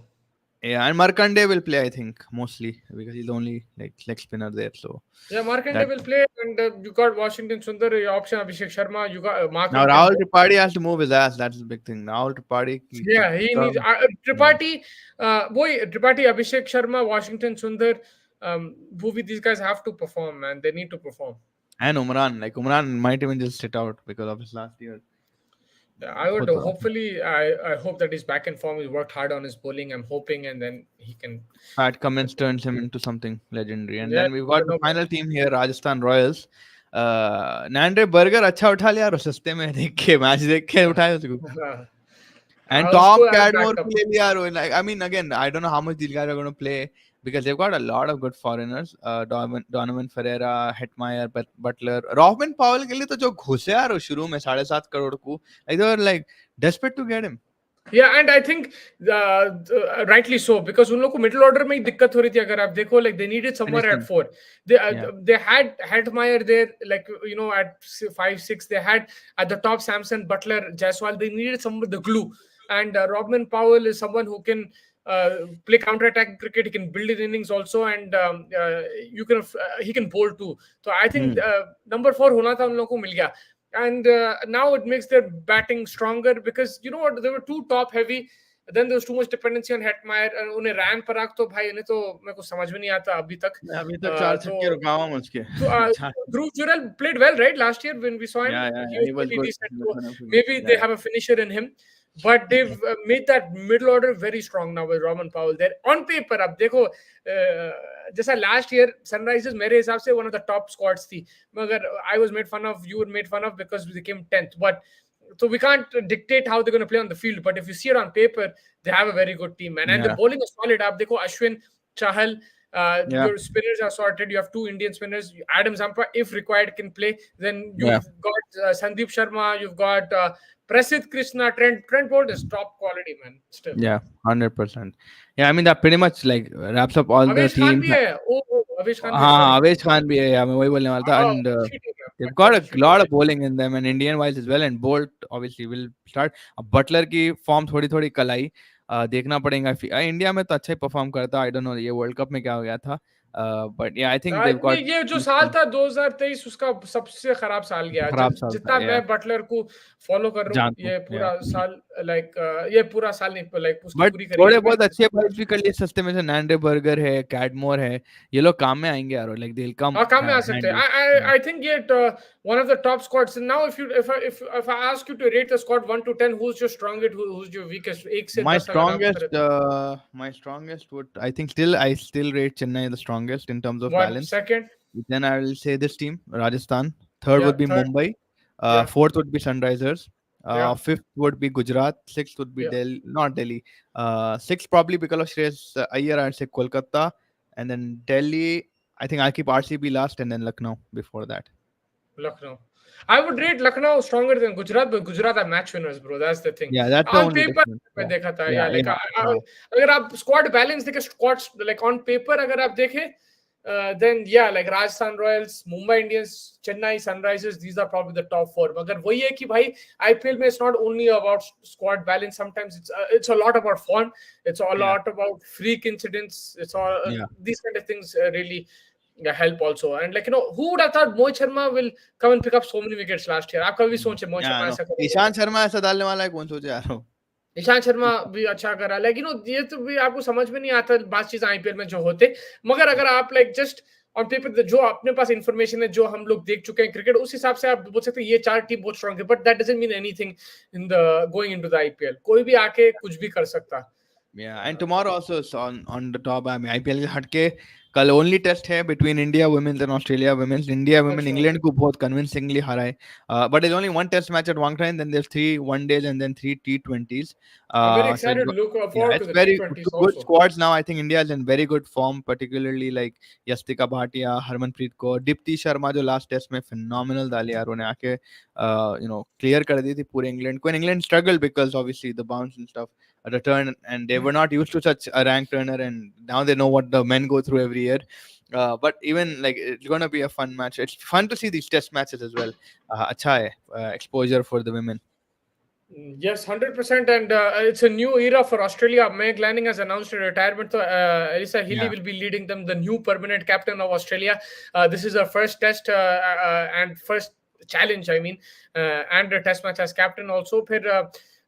yeah, and Markande will play, I think, mostly because he's the only like leg spinner there. So Yeah, Markande that will play, and you got Washington Sundar, your option Abhishek Sharma, you got now Markram can Rahul bowl. Tripathi has to move his ass. That's the big thing. Rahul Tripathi की Yeah, he needs yeah. Tripathi, Tripathi, Abhishek Sharma, Washington Sundar, Bhuvi. These guys have to perform, man. They need to perform. And Umran, like Umran might even just sit out because of his last year. I would खुद बड़ा. hopefully, I hope that he's back in form. He worked hard on his bowling. I'm hoping, and then he can. Pat Cummins turns him into something legendary. And Yeah, then we've got you the know, final team here, Rajasthan Royals. Nandre Burger अच्छा उठा लिया और सस्ते में देख के match देख के उठाया उसको. And Tom उसको as Cadmore backup. के लिए भी यार, like I mean again I don't know how much these guys are going to play because they've got a lot of good foreigners. Donovan Ferreira, Hetmeyer, Butler, Robin Powell के लिए तो जो घुसे यार वो शुरू में 7.5 करोड़ को, like they were like desperate to get him. Yeah, and I think rightly so, because उन लोग को middle order में ही दिक्कत हो रही थी. अगर आप देखो, like they needed somewhere at Finishing. 4. Yeah. They had Hetmeyer there, like at 5-6. They had at the top Samson, Butler, Jaiswal. They needed some with the glue. And Robin Powell is someone who can play counter-attack cricket. He can build his innings also, and he can bowl too. So I think number 4 होना था, उन लोगों को मिल गया. And now it makes their batting stronger because you know what, they were too top heavy. Then there was too much dependency on Hetmeyer. And उन्हें रैन पराग तो भाई इन्हें तो मेरे को समझ में नहीं आता अभी तक. अभी तक 4 छक्के रुकावा मुझके. Dhruv Jurel played well, right, last year when we saw him. Yeah, He was he was really good. decent. He was So one of the good. maybe they Yeah. have a finisher in him. but they've made that middle order very strong now with Roman Powell there. On paper, अब देखो जैसा last year Sunrisers मेरे हिसाब से one of the top squads थी, मगर I was made fun of, you were made fun of because we came 10th, but so we can't dictate how they're going to play on the field. But if you see it on paper, they have a very good team, man, and the Yeah, bowling is solid. आप देखो Ashwin, Chahal. yeah, Your spinners are sorted. You have two Indian spinners. Adam Zampa, if required, can play. Then yeah. you've got Sandeep Sharma. You've got Prasidh Krishna. Trent Bolt is top quality, man. Still, Yeah, 100%. Yeah, I mean that pretty much like wraps up all the Avesh Khan teams. भी है. Oh, Avesh Khan भी है. हाँ, Sorry. आवेश खान भी है, yeah, मैं वही बोलने वाला था, Oh, and अच्छी team है. they've But got a अच्छी team lot है. of bowling in them and Indian wise as well, and Bolt obviously will start. अब बटलर की फॉर्म थोड़ी थोड़ी कल आई, देखना पड़ेगा। इंडिया में तो अच्छा ही परफॉर्म करता, आई डोंट नो ये वर्ल्ड कप में क्या हो गया था, बट या आई थिंक देव नहीं, गॉट ये जो साल था 2023 उसका सबसे खराब साल गया। खराब साल था, जितना या मैं बटलर को फॉलो कर रहा हूँ जानता हूँ, ये या पूरा साल, लाइक ये पूरा साल नहीं, लाइक उसकी बट पूरी थोड़े करियर में। बहुत अच्छे बाइक्स भी कर लिए सस्ते में से, नैंडे बर्गर है, कैडमोर है, ये लोग काम में आएंगे यार, लाइक दे विल कम हाँ, काम में आ सकते हैं। हैंडी। आई थिंक ये one of the top squads now. If I ask you to rate the squad 1 to 10, who is your strongest, who is your weakest, 1 से My 10 अगर आप strongest, करें तो। would, I think I still rate Chennai the strongest in terms of 1 balance. second, Then I will say this team, Rajasthan. Third yeah, would be third, Mumbai. yeah, Fourth would be Sunrisers. yeah, Fifth would be Gujarat. Sixth would be yeah, Delhi, not Delhi. Sixth probably because of Shreyas Iyer, I'd say Kolkata, and then Delhi. I think I'll keep RCB last, and then Lucknow before that. Lucknow. I would rate Lucknow stronger than Gujarat, but Gujarat are match winners, bro. That's the thing. Yeah, that's the On only paper, difference. मैं Yeah, देखा था, yeah, yeah, like yeah, yeah. अगर आप squad balance देखें, squads like on paper अगर आप देखें, then yeah, like Rajasthan Royals, Mumbai Indians, Chennai Sunrisers, these are probably the top four. मगर वही है कि भाई IPL में it's not only about squad balance. Sometimes it's a lot about form. It's a Yeah, lot about freak incidents. It's all yeah. these kind of things really help also. And like, who would have thought Mohit Sharma will come and pick up so many wickets last year? आप कभी सोचे Mohit Yeah, Sharma no. ऐसा करेगा? ईशान शर्मा ऐसा डालने वाला है, कौन सोचे यार? ईशांत शर्मा भी अच्छा करा, लाइक ये तो भी आपको समझ में नहीं आता बात चीज आईपीएल में जो होते। मगर अगर आप लाइक जस्ट ऑन पेपर जो अपने पास इंफॉर्मेशन है, जो हम लोग देख चुके हैं क्रिकेट, उस हिसाब से आप बोल सकते हैं ये चार टीम बहुत स्ट्रांग है, but that doesn't mean anything in the going into the IPL. कोई भी आके कुछ भी कर सकता। Yeah, and tomorrow also is on the top. I mean, IPL के हटके कल only test है between India women's and Australia women's. India women अच्छा, England को बहुत convincingly हारा है. But there's only one test match at Wankhede, and then there's 3 one-days and then 3 T20s. I'm very So excited to look yeah, forward to it's the very T20s two good also. squads now. I think India is in very good form, particularly like Yastika Bhatia, Harmanpreet Kaur, Dipti Sharma जो last test में phenomenal डाली यार, उन्हें आके clear कर दी थी पूरे England को. And England struggled because obviously the bounce and stuff. A return, and they were not used to such a rank turner, and now they know what the men go through every year. But even like it's gonna be a fun match. It's fun to see these test matches as well. अच्छा है, exposure for the women. Yes, 100%. And it's a new era for Australia. Meg Lanning has announced her retirement. So, Elisa Healy Yeah, will be leading them, the new permanent captain of Australia. This is her first test and first challenge, I mean, and a test match as captain also.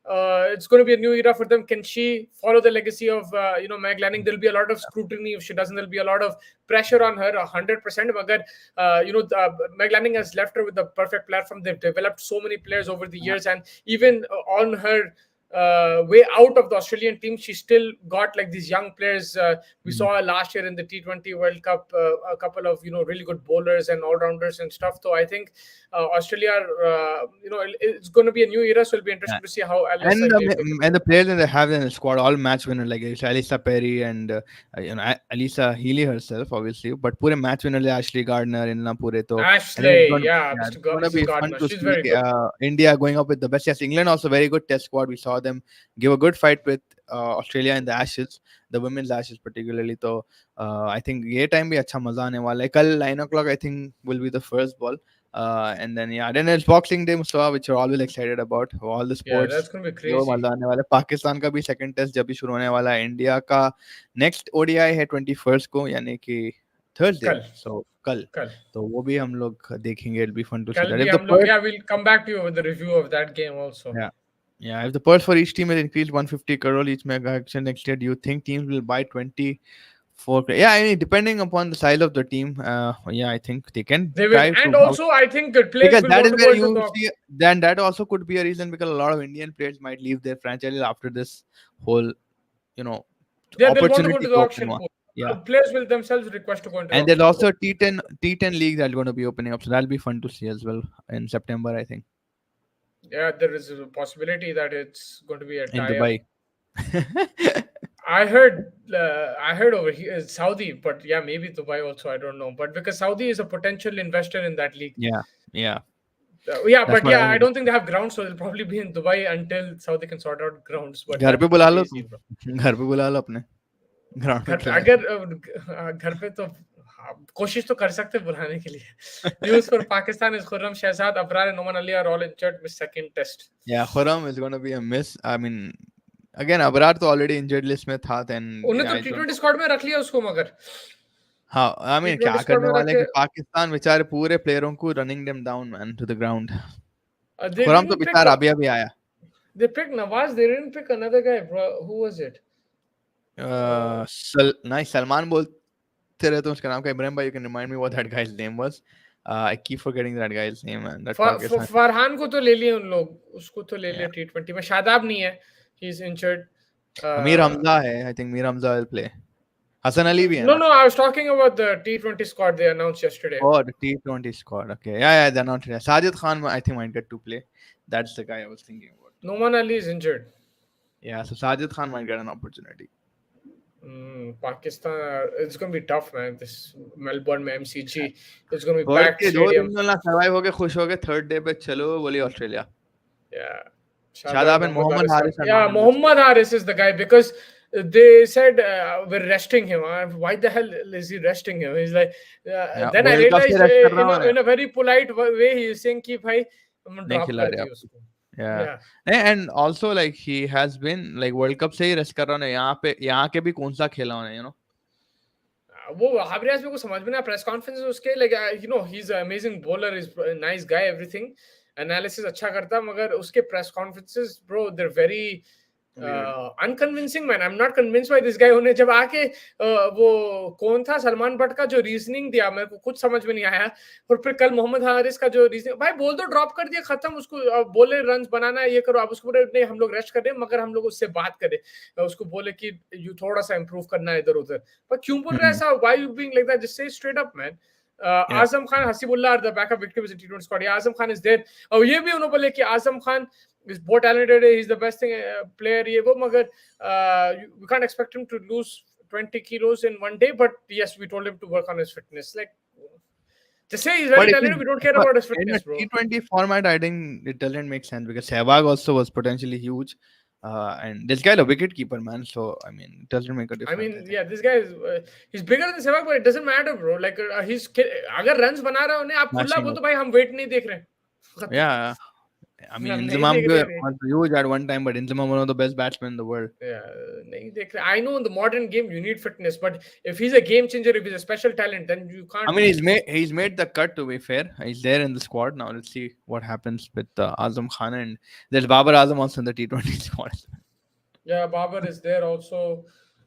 It's going to be a new era for them. Can she follow the legacy of Meg Lanning? There'll be a lot of scrutiny if she doesn't. There'll be a lot of pressure on her. 100%. But Meg Lanning has left her with the perfect platform. They've developed so many players over the years, and even on her way out of the Australian team, she still got like these young players. We Mhm. saw last year in the T20 World Cup a couple of really good bowlers and all rounders and stuff. So I think Australia, it's going to be a new era. So it'll be Yeah. interesting to see how And LSI they take it. and the players that they have in the squad all match winner, like it's Alisa Perry and Alisa Healy herself obviously, but पूरे match winner like Ashley Gardner in पूरे तो I think Ashley, yeah, it's gonna Mrs. be fun Gardner, to she's see very good. India going up with the best. Yes, England also very good test squad. We saw them give a good fight with Australia in the Ashes, the women's Ashes particularly. So I think ये time भी अच्छा मजा आने वाला है. कल 9 o'clock I think will be the first ball. And then then it's Boxing Day, Mustafa, which you're always excited about. All the Yeah, sports that's going to be ये वो crazy. मजा आने वाला है. पाकिस्तान का भी सेकंड टेस्ट जब भी शुरू होने वाला है. इंडिया का नेक्स्ट ओडीआई है 21st को, यानी कि थर्सडे, कल सो कल. कल तो वो भी हम लोग देखेंगे. It'll be fun to see कल that. भी If the हम लोग, purse, yeah, we'll come back to you with the review of that game also. yeah, yeah, if the purse for each team has increased 150 crore each mega action next year, do you think teams will buy 20 Yeah, I mean, depending upon the size of the team, yeah, I think they can They will, try to and also I think the players because will that want is to go where into you the. see. Then that also could be a reason because a lot of Indian players might leave their franchises after this whole, you know, Yeah, they'll want to go opportunity into the to open auction one. pool. Yeah, Players will themselves request to go into the and there's auction pool. also T10 league that's going to be opening up, so that'll be fun to see as well in September, I think, Yeah, there is a possibility that it's going to be a in tie-up. Dubai. I heard over here Saudi, but yeah, maybe Dubai also. I don't know, but because Saudi is a potential investor in that league. Yeah, yeah, Yeah, that's but what I yeah, I heard. don't think they have grounds, so they'll probably be in Dubai until Saudi can sort out grounds. But घर पे that'll be बुला लो crazy, तुम bro. घर पे बुला लो अपने ground में घर पे खिलाने अगर घर पे तो हाँ, कोशिश तो कर सकते हैं बुलाने के लिए. News for Pakistan is Khurram Shahzad, Abrar and Noman Ali are all injured with second test. Yeah, Khuram is going to be a miss. I mean, again, Abrar तो already injured list में था, then उन्हें yeah, तो I don't T20 know. Squad में रख लिया उसको मगर हाँ, I mean, T20 क्या स्क्वाड करने में रख वाले हैं के कि पाकिस्तान बेचारे पूरे प्लेयरों को running them down man to the ground. they Khurram तो didn't pick बेचारा अभी अभी आया. they picked Nawaz, they didn't pick another guy, bro. Who was it? Uh, नहीं सलमान बोलते रहते हैं उसका नाम का इब्राहिम भाई. You can remind me what that guy's name was. I keep forgetting that guy's name, man. That Pakistan. Farhan को तो ले लिए उन लोग, उसको तो ले Yeah, लिया T20 में. शादाब नहीं है, he is injured. Amir uh, Hamza है. I think Amir Hamza will play. Hassan Ali भी है no, ना. no, I was talking about the T20 squad they announced yesterday. Oh, the T20 squad. Okay. Yeah, yeah, they're not here. Sajid Khan, I think, might get to play. That's the guy I was thinking about. Noman Ali is injured. Yeah, so Sajid Khan might get an opportunity. Pakistan, it's going to be tough, man. This Melbourne में MCG, it's going to be और packed के 2 दिन stadium. में ना survive हो गए खुश हो गए थर्ड डे पे चलो बोली Australia. Yeah. Shadab Shadab and Mohammad Mohammad Haris. Haris are Yeah, not in this. Mohammad Haris is the guy because they said we're resting him. Why the hell is he resting him? He's like, Yeah, then I world cup से realized rest कर रहा हूँ in a very polite way he is saying कि भाई हम नहीं drop खिला कर रहे दिए आपको. उसको. Yeah. Yeah. And also like he has been like world cup से ही रेस्ट कर रहा हूँ. यहाँ के भी कौन सा खेला उन्हें, you know. वो हाबरियास मेरे को समझ में ना प्रेस कॉन्फ्रेंस उसके like he is amazing bowler, is nice guy, everything analysis अच्छा करता, मगर उसके press conferences bro they're very Weird. Unconvincing man. I am not convinced by this guy. उन्हें जब आके वो कौन था सलमान बट का जो रीजनिंग दिया मेरे को कुछ समझ में नहीं आया. और फिर कल मोहम्मद हारिस का जो रीजनिंग, भाई बोल दो ड्रॉप कर दिया खत्म, उसको बोले रन बनाना है ये करो. आप उसको बोले नहीं हम लोग रेस्ट कर रहे हैं मगर हम लोग उससे बात करें, उसको बोले कि यू थोड़ा सा इंप्रूव करना है इधर उधर. पर क्यों बोल रहा है ऐसा? Why you being like that? Just say straight up man. Yeah. Azam Khan Hasibullah are the backup wicket in टी20 squad. Azam Khan is there. और ये भी उन्होंने बोले कि आजम खान is बहुत talented, he's the best thing player ये वो, मगर we can't expect him to lose 20 kilos in one day, but yes we told him to work on his fitness. Like just say he's very But talented, we don't care about his in a fitness, bro. T20 format, I think it doesn't make sense because Sehwag also was potentially huge. And this guy is a wicket keeper, man. So, I mean, it doesn't make a I difference. mean, I think. yeah, this guy is he's bigger than Sehwag, but it doesn't matter, bro. Like he's अगर runs बना रहा है उन्हें, आप खुला Smashing बोल up. तो भाई हम वेट नहीं देख रहे हैं. Yeah. I mean, हम नहीं Inzamam देख रहे. was huge at one time, but Inzamam one of the best batsmen in the world. Yeah, नहीं देख रहे. I know in the modern game you need fitness, but if he's a game changer, if he's a special talent, then you can't. I mean, he's made the cut, to be fair. He's there in the squad now. Let's see what happens with Azam Khan, and there's Babar Azam also in the T20 squad. Yeah, Babar is there also.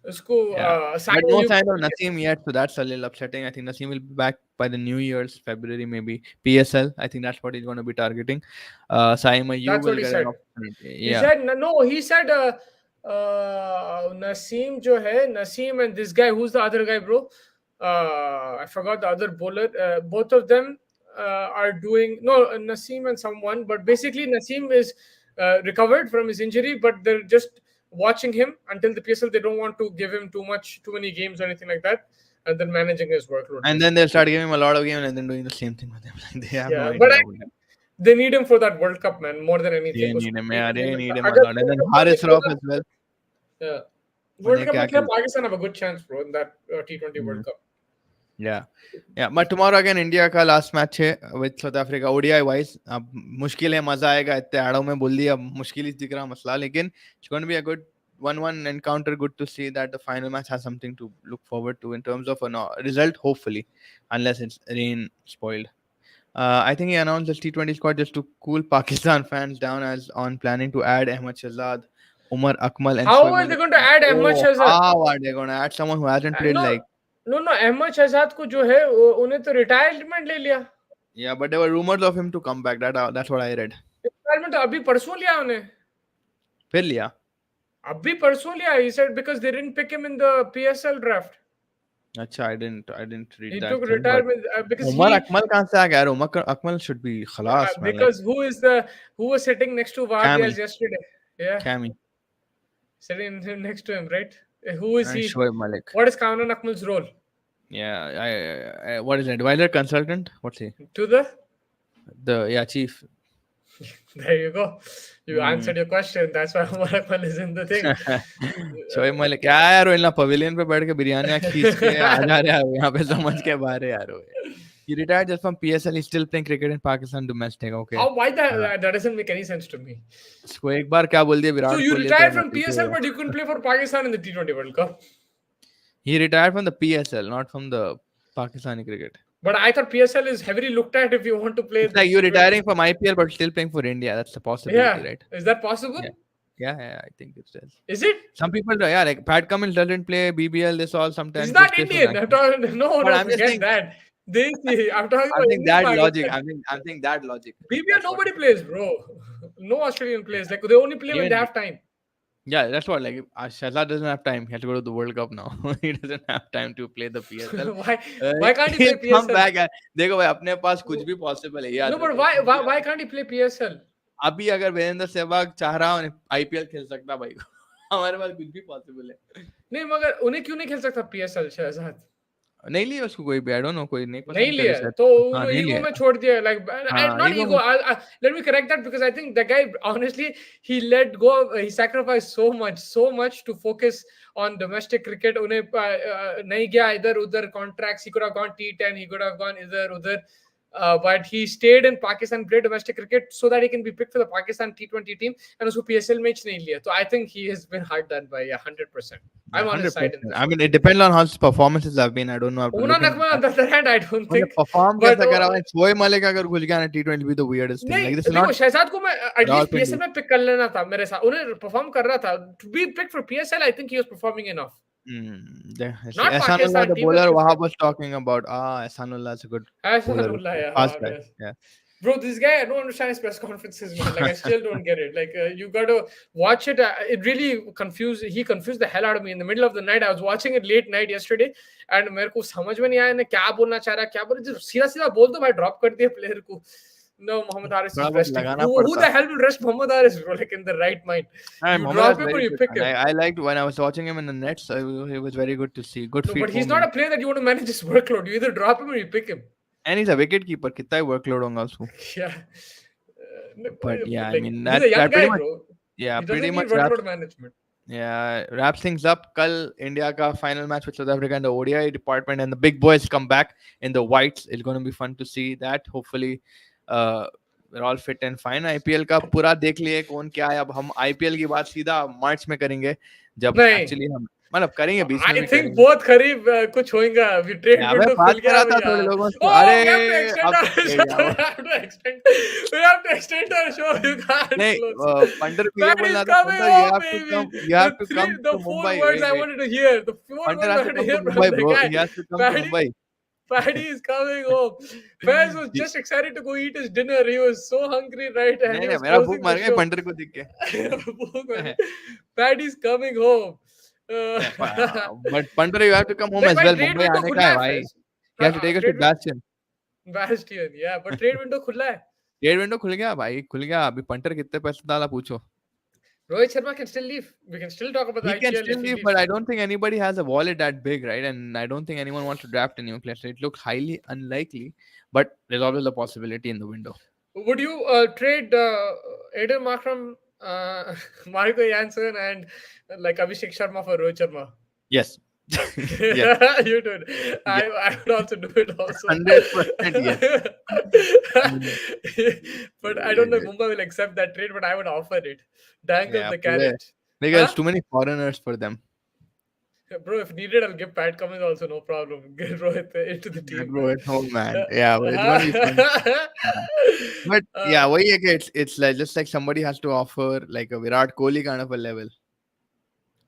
उसको Yeah. sign But no you. sign of Naseem yet, so that's a little upsetting. I think Naseem will be back by the New Year's, February maybe. PSL, I think that's what he's going to be targeting. Saima, you That's will what he get an said. opportunity. He Yeah. said no. He said Naseem जो है, Naseem and this guy, who's the other guy, bro? I forgot the other bowler. Both of them are doing no Naseem and someone, but basically Naseem is recovered from his injury, but they're just watching him until the PSL. They don't want to give him too many games or anything like that, and then managing his workload. And then they'll start giving him a lot of games and then doing the same thing with him. Like they have no Yeah, idea but what him. they need him for that World Cup, man, more than They anything. need him. Yeah, they need him a अगर lot. And then World Cup में Haris Rauf निकलेगा, as well. yeah, उन्हें World Cup क्या में खेला, खेल. Pakistan have a good chance, bro, in that T20 World Cup. Yeah. Yeah. But tomorrow again, India का last match है with South Africa. ODI wise, अब मुश्किल है, मजा आएगा. इतने आड़ों में बोल दिया, मुश्किल ही दिख रहा मसला. लेकिन it's going to be a good 1-1 encounter. Good to see that the final match has something to look forward to in terms of a result, hopefully, unless it's rain spoiled. I think he announced this T20 squad just to cool Pakistan fans down as on planning to add Ahmad Shahzad, Umar Akmal and How Shoaib are they Malik. going to add Ahmad Oh, Shahzad? how are they gonna add someone who hasn't played No, like? no, Ahmad Shahzad को जो है उन्हें तो retirement ले लिया. Yeah, but there were rumors of him to come back. That's what I read. Retirement तो अभी परसों लिया उन्हें. फिर लिया. अभी परसों लिया. He said because they didn't pick him in the PSL draft. अच्छा, I didn't read He that took thing, but retirement because Umar he Akmal कहाँ से आ गया यार? Umar Akmal should be खलास man, like because who was sitting next to Wahab Cammy, yesterday? Yeah, Cammy sitting next to him, right? Who is and he? Shoaib Malik. What is Kamran Akmal's role? Yeah, what is it? Advisor consultant? What's he? To the Chief. There you go. You Hmm. answered your question. That's why Umar Akmal is in the thing. Shoaib Malik क्या यार, वो इन pavilion पे बैठ के बिरयानियां खींच के आ जा रहे हैं यहाँ पे, समझ के बाहर यार वो. He retired just from PSL. He's still playing cricket in Pakistan domestic. Okay. How? Why that doesn't make any sense to me. इसको एक बार क्या बोल दिया So Virat you Kohli retired तो from PSL, but you couldn't play for Pakistan in the T20 World Cup. he retired from the PSL, not from the Pakistani cricket. But I thought PSL is heavily looked at if you want to play. It's like you retiring from IPL but still playing for India. That's a possibility, Yeah, right? is that possible? Yeah, I think it is. Is it? Some people, yeah, like Pat Cummins doesn't play BBL. This all sometimes. He's not just plays for Indian. national. No, But no, I'm just forget saying, that. I'm talking I'm about saying Indian that Pakistan. logic. I'm saying that logic. BBL That's what nobody it is. plays, bro. No Australian plays. Like they only play when Even they have time. yeah, that's what. Like Shahzad doesn't have time. He has to go to the World Cup now. He doesn't have time to play the PSL. Why can't he play Come PSL? back. देखो भाई, अपने पास कुछ भी possible है याद No, but रखो. why can't he play PSL? अभी अगर वीरेंद्र सहवाग चाह रहा हो IPL खेल सकता भाई. हमारे पास कुछ भी possible है. नहीं मगर उन्हें क्यों नहीं खेल सकता PSL शहजाद? नहीं लिया उसको कोई भी. I don't know, कोई नहीं नहीं पसंद करे लिया शायद. तो हाँ, उन्होंने नहीं ईगो लिया. में छोड़ दिया like हाँ, not ego ego. में. Let me correct that because I think the guy honestly he let go, he sacrificed so much to focus on domestic cricket. उन्हें नहीं गया इधर उधर contracts. He could have gone T10, he could have gone इधर उधर. But he stayed in Pakistan, played domestic cricket so that he can be picked for the Pakistan T20 team and उसको PSL match नहीं लिया. So I think he has been hard done by 100%. I'm on his side in 100%. this. I mean, it depends on how his performances have been. I don't know. I have to Umar look into Akmal on that. the other hand, I don't मतलब think. perform But कैसा करा है शोएब मलिक अगर घुस गया ना T20 भी, the weirdest thing. नहीं Like this is देखो not शहजाद को मैं एटलीस्ट Rawalpindi. PSL में पिक कर लेना था मेरे साथ. उन्हें परफॉर्म कर रहा था. To be picked for PSL, I think he was performing enough. Not Ehsanullah, Pakistan the team. bowler Wahab was talking about. Ehsanullah is a good bowler, Ahsanullah, yeah, fast guy. yes. Yeah. Bro, this guy, I don't understand his press conferences, man. Like, I still don't get it. Like, you got to watch it. It really he confused the hell out of me in the middle of the night. I was watching it late night yesterday, and मेरे को समझ में नहीं आया ना क्या बोलना चाह रहा क्या बोल रहा. सीधा सीधा बोल दो भाई, ड्रॉप कर दिया प्लेयर को. No, Mohammad Haris is resting. Who the hell will rest Mohammad Haris, bro? Like in the right mind. You drop him or you pick him. I liked when I was watching him in the nets. It was very good to see. Good feet. But he's not a player that you want to manage his workload. You either drop him or you pick him. And he's a wicket keeper. कितना workload होगा उसको. Yeah. But yeah, like, I mean he's a young guy, much, bro. Yeah, he pretty much workload management. Yeah, wraps things up. कल India का final match with South Africa in the ODI department, and the big boys come back in the whites. It's going to be fun to see that. Hopefully, we're all fit and fine. IPL का पूरा देख लिए कौन क्या है. अब हम IPL की बात सीधा मार्च में करेंगे जब एक्चुअली हम मतलब करेंगे 20 में. I think बहुत करीब कुछ होएगा. We trade window खुल गया था थोड़े लोगों से. अरे we have to extend our show. You can't. नहीं पंडर भी बोल रहा था you have to come to Mumbai. The 4 words I wanted to hear. The 4 words I wanted to hear from the guy. He has to come to Mumbai. Paddy is coming home. Faiz was just excited to go eat his dinner. He was so hungry, right? And नहीं मेरा भूख मर गया पंडर को देख के. Paddy's coming home. But Pandra, you have to come home as well. Mumbai आने का है भाई. You have to take us to Bastion. Bastion, yeah. But trade window खुला है. Trade window खुल गया भाई, खुल गया. अभी पंटर कितने पैसे डाला पूछो. Rohit Sharma can still leave. We can still talk about the IPL. He can still leave, but I don't think anybody has a wallet that big, right? And I don't think anyone wants to draft a new player. So it looks highly unlikely, but there's always a possibility in the window. Would you trade Aiden Markram, Marco Jansen, and like Abhishek Sharma for Rohit Sharma? Yes. Yes. You did. I would also do it also. 100% yes. But I don't know if Mumbai will accept that trade, but I would offer it. Dangle the carrot. Because too many foreigners for them. Bro, if needed, I'll give Pat Cummins also, no problem. Get Rohit into the team. Rohit home, man. Yeah, it's gonna be fun. But yeah, it's like just like somebody has to offer like a Virat Kohli kind of a level.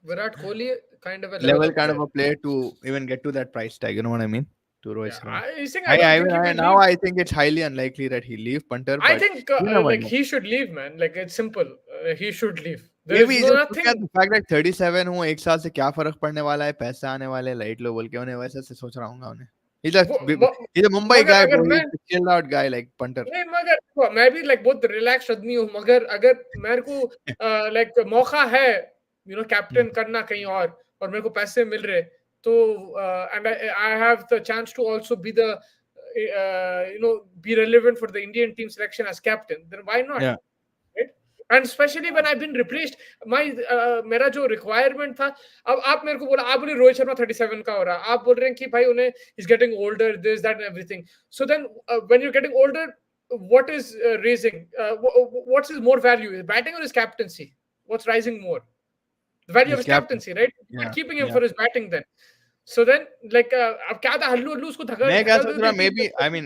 Virat Kohli kind of a level level of kind of player. a player to even get to that price tag. You know what I mean? To Rohit Yeah, Sharma. I think I don't think he will Now leave. I think it's highly unlikely that he leave Punter, I but think you never like know. he should leave, man. Like it's simple. He should leave. There is Maybe no just look at nothing. the fact that 37 हूँ, एक साल से क्या फर्क पड़ने वाला है, पैसे आने वाले, लाइट लो बोल के उन्हें वैसे से सोच रहा हूँ उन्हें. He's a वो- he's a Mumbai मगर guy, अगर bro. मैं He's a chilled out guy like Punter. नहीं, मगर मैं भी लाइक बहुत रिलैक्स आदमी हूँ, मगर अगर मेरे को लाइक मौका है Hmm. कैप्टन करना कहीं और मेरे को पैसे मिल रहे, तो and I have the chance to also be the be relevant for the Indian team selection as captain, then why not, Yeah. Right? And specially when I been replaced my मेरा जो रिक्वायरमेंट था, अब आप मेरे को बोला, आप बोले रोहित शर्मा 37 का हो रहा, आप बोल रहे हैं कि भाई उन्हें is getting older, this that everything. So then, when you're getting older, what is raising? What's his more value? His batting or his captaincy? What's rising more? The value of His his captain. captaincy, right? You're not Yeah. keeping him Yeah. for his batting then. So then, like, अब क्या था, हल्लू हल्लू उसको मैं क्या धकल सोच देते रहा, थे मे टीम बी में. आई मीन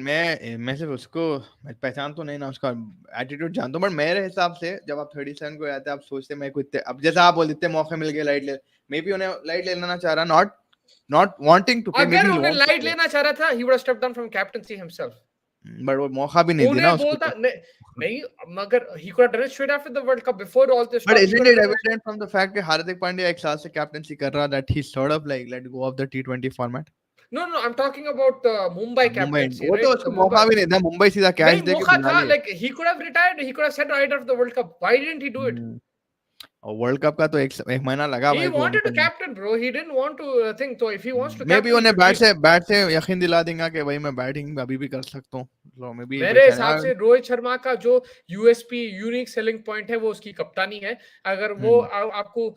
मैं सिर्फ उसको, मैं पहचान तो नहीं ना उसका एटीट्यूड जानता हूँ, बट मेरे हिसाब से जब आप 37 को जाते हैं, आप सोचते मैं कोई अब जैसे आप बोल इतने मौके मिल गए लाइट ले, मे बी उन्हें लाइट ले लेना चाह रहा, नॉट वांटिंग टू प्ले, मे अगर बी ही उन्हें वांट्स टू लाइट प्ले, लेना चाह रहा था, he would have stepped down from captaincy himself. But वो मौका भी नहीं दिया ना उन्हें उसको बोलता तो. नहीं, नहीं, मगर he could have done it straight after the World Cup, before all this But talk. He isn't could have it done it. evident from the fact that Hardik Pandya एक साल से कैप्टनसी कर रहा, that he's sort of like let go of the T20 format? No, no, I'm talking about the Mumbai Mumbai captaincy, वो तो right? उसको The मौका Mumbai. भी नहीं था, मुंबई सीधा कैच नहीं, दे के मौका बुला था, लिए. like he could have retired, he could have said right after the World Cup. Why didn't he do it? और वर्ल्ड कप का तो एक महीना लगा He भाई को wanted to निकलने. captain, bro. He didn't want to think. So if he wants to may be captain, he उन्हें should leave. बैट से यकीन दिला देगा कि भाई मैं बैटिंग अभी भी कर सकता हूँ, तो मे बी मेरे बेचारा. हिसाब से रोहित शर्मा का जो यूएसपी, यूनिक सेलिंग पॉइंट है, वो उसकी कप्तानी है. अगर वो आपको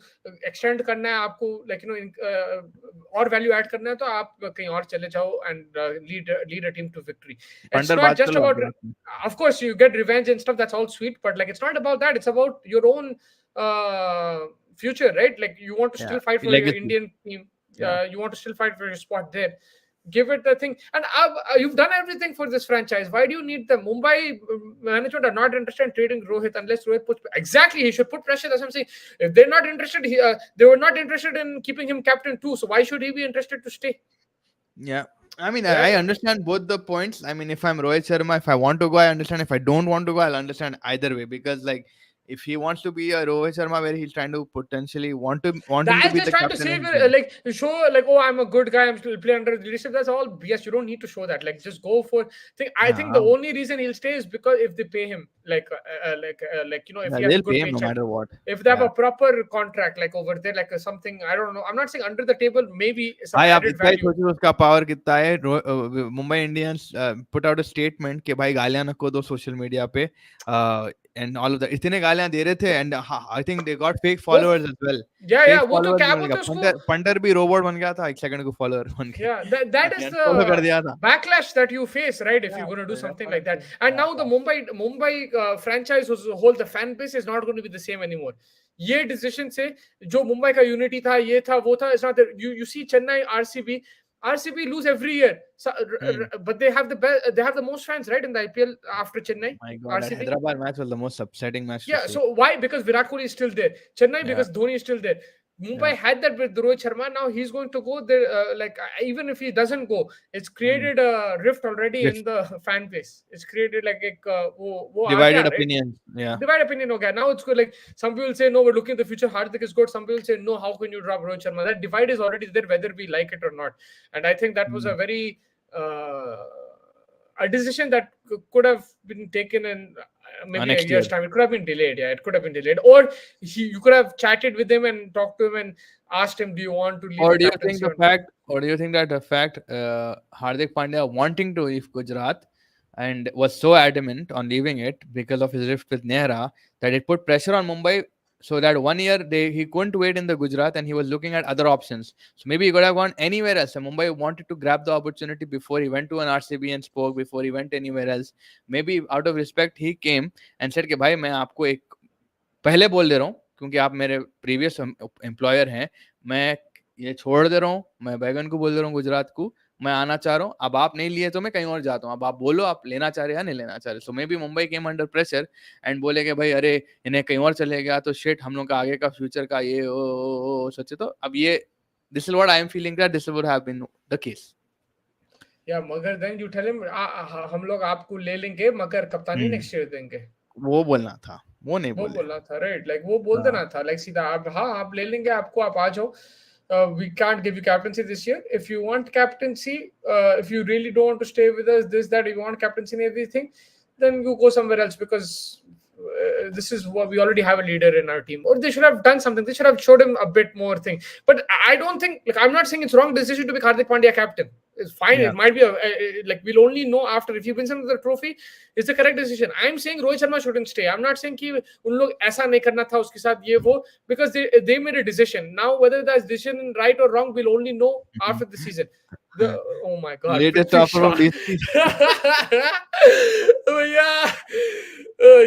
एक्सटेंड करना है, आपको लाइक और वैल्यू ऐड करना है, तो आप कहीं और चले जाओ and lead a team to victory. It's punter not बात कर जस्ट लो अबाउट, आगे बात. of course you get revenge and stuff, that's all sweet, but like it's not about that, it's about your own future, right? Like you want to या still fight for your legacy. Indian team, या you want to still fight for your spot there. Give it the thing. And you've done everything for this franchise. Why do you need the Mumbai management are not interested in trading Rohit unless Rohit puts exactly, he should put pressure. That's what I'm saying. If they're not interested, they were not interested in keeping him captain too. So why should he be interested to stay? Yeah, I mean, Yeah. I understand both the points. I mean, if I'm Rohit Sharma, if I want to go, I understand. If I don't want to go, I'll understand either way, because like if he wants to be a Rohit Sharma where he's trying to potentially want him to That's be just the trying to captain save and it, like show like, oh, I'm a good guy, I'm still playing under leadership. That's all BS. You don't need to show that. Like just go for thing. I think the yeah, only reason he'll stay is because if they pay him like if he has a they'll good pay him no paycheck, matter what. if they have Yeah. a proper contract like over there, like something, I don't know, I'm not saying under the table, maybe some भाई आप added इतना ही value. सोचिए उसका power कितना है. Mumbai Indians put out a statement कि भाई गालियां नको दो सोशल मीडिया पे, एंड ऑल ऑफ दैट, इतने गालियां दे रहे थे, and I think they got fake वो फॉलोअर्स एज वेल. या फेक वो तो फॉलोअर्स क्या भी मिल गया. बोलते हैं उसको. पंटर भी रोबोट बन गया था, एक सेकंड को फॉलोअर बन गए. Yeah, that is फॉलो कर the दिया था. backlash that you face, right? If Yeah, you're going to do so that's something what I'm like that. saying. And Yeah, now the Mumbai franchise as a whole, the fan base is not going to be the same anymore. ये decision से जो मुंबई का unity था, ये था, वो था, it's not that you see Chennai, RCB lose every year. So, but they have the most fans, right, in the IPL after Chennai. my God, that RCB. Hyderabad match was the most upsetting match to Yeah, see. so why? Because Virat Kohli is still there. Chennai, Yeah. because Dhoni is still there. Mumbai had that with Rohit Sharma. Now he's going to go there. Even if he doesn't go, it's created a rift already in the fan base. It's created like wo Divided right? opinions. Yeah. Divided opinion. Okay, now it's good. Like some people say no, we're looking at the future. Hardik is good. Some people say no. How can you drop Rohit Sharma? That divide is already there, whether we like it or not. And I think that was a very a decision that could have been taken in maybe Next a year's year. time. It could have been delayed. Yeah, it could have been delayed. Or you could have chatted with him and talked to him and asked him, do you want to leave Or the do you captaincy? think that the fact Hardik Pandya wanting to leave Gujarat and was so adamant on leaving it because of his rift with Nehra that it put pressure on Mumbai, so that 1 year he couldn't wait in the Gujarat and he was looking at other options. So maybe he could have gone anywhere else. So Mumbai wanted to grab the opportunity before he went to an RCB and spoke, before he went anywhere else. Maybe out of respect he came and said कि भाई मैं आपको एक पहले बोल दे रहा हूँ क्योंकि आप मेरे प्रीवियस एम्प्लॉयर हैं, मैं ये छोड़ दे रहा हूँ, मैं बैगन को बोल दे रहा हूँ गुजरात को, मैं आना चाह रहा हूँ, अब आप नहीं लिए तो मैं कहीं और जाता हूँ, अब आप बोलो आप लेना चाह रहे हैं या नहीं लेना चाह रहे। So maybe Mumbai came under pressure and बोले कि भाई अरे इन्हें कहीं और चले गया तो शिट, हम लोग का आगे का फ्यूचर का ये ओ सोचे। तो अब ये this is what I am feeling that this would have been the case. या मगर देन यू टेल हिम हम लोग आपको ले लेंगे मगर कप्तानी नेक्स्ट ईयर देंगे, वो बोलना था, वो नहीं वो बोले। बोलना था, राइट? लाइक वो बोल हाँ, देना था, लाइक सीधा आप, हाँ आप ले लेंगे आपको, आप आ जाओ, we can't give you captaincy this year. If you want captaincy, if you really don't want to stay with us, this, that, you want captaincy and everything, then you go somewhere else because this is what we already have a leader in our team. Or they should have done something. They should have showed him a bit more thing. But I don't think, like, I'm not saying it's wrong decision to make Hardik Pandya captain. It's fine. yeah. It might be like we'll only know after if he wins another trophy. It's the correct decision. I'm saying Rohit Sharma shouldn't stay. I'm not saying कि उन लोग ऐसा नहीं करना था उसके साथ ये वो, because they made a decision. Now whether that decision right or wrong we'll only know after the season. Oh my God, Latest Prithvi offer Shaw. from DC. भैया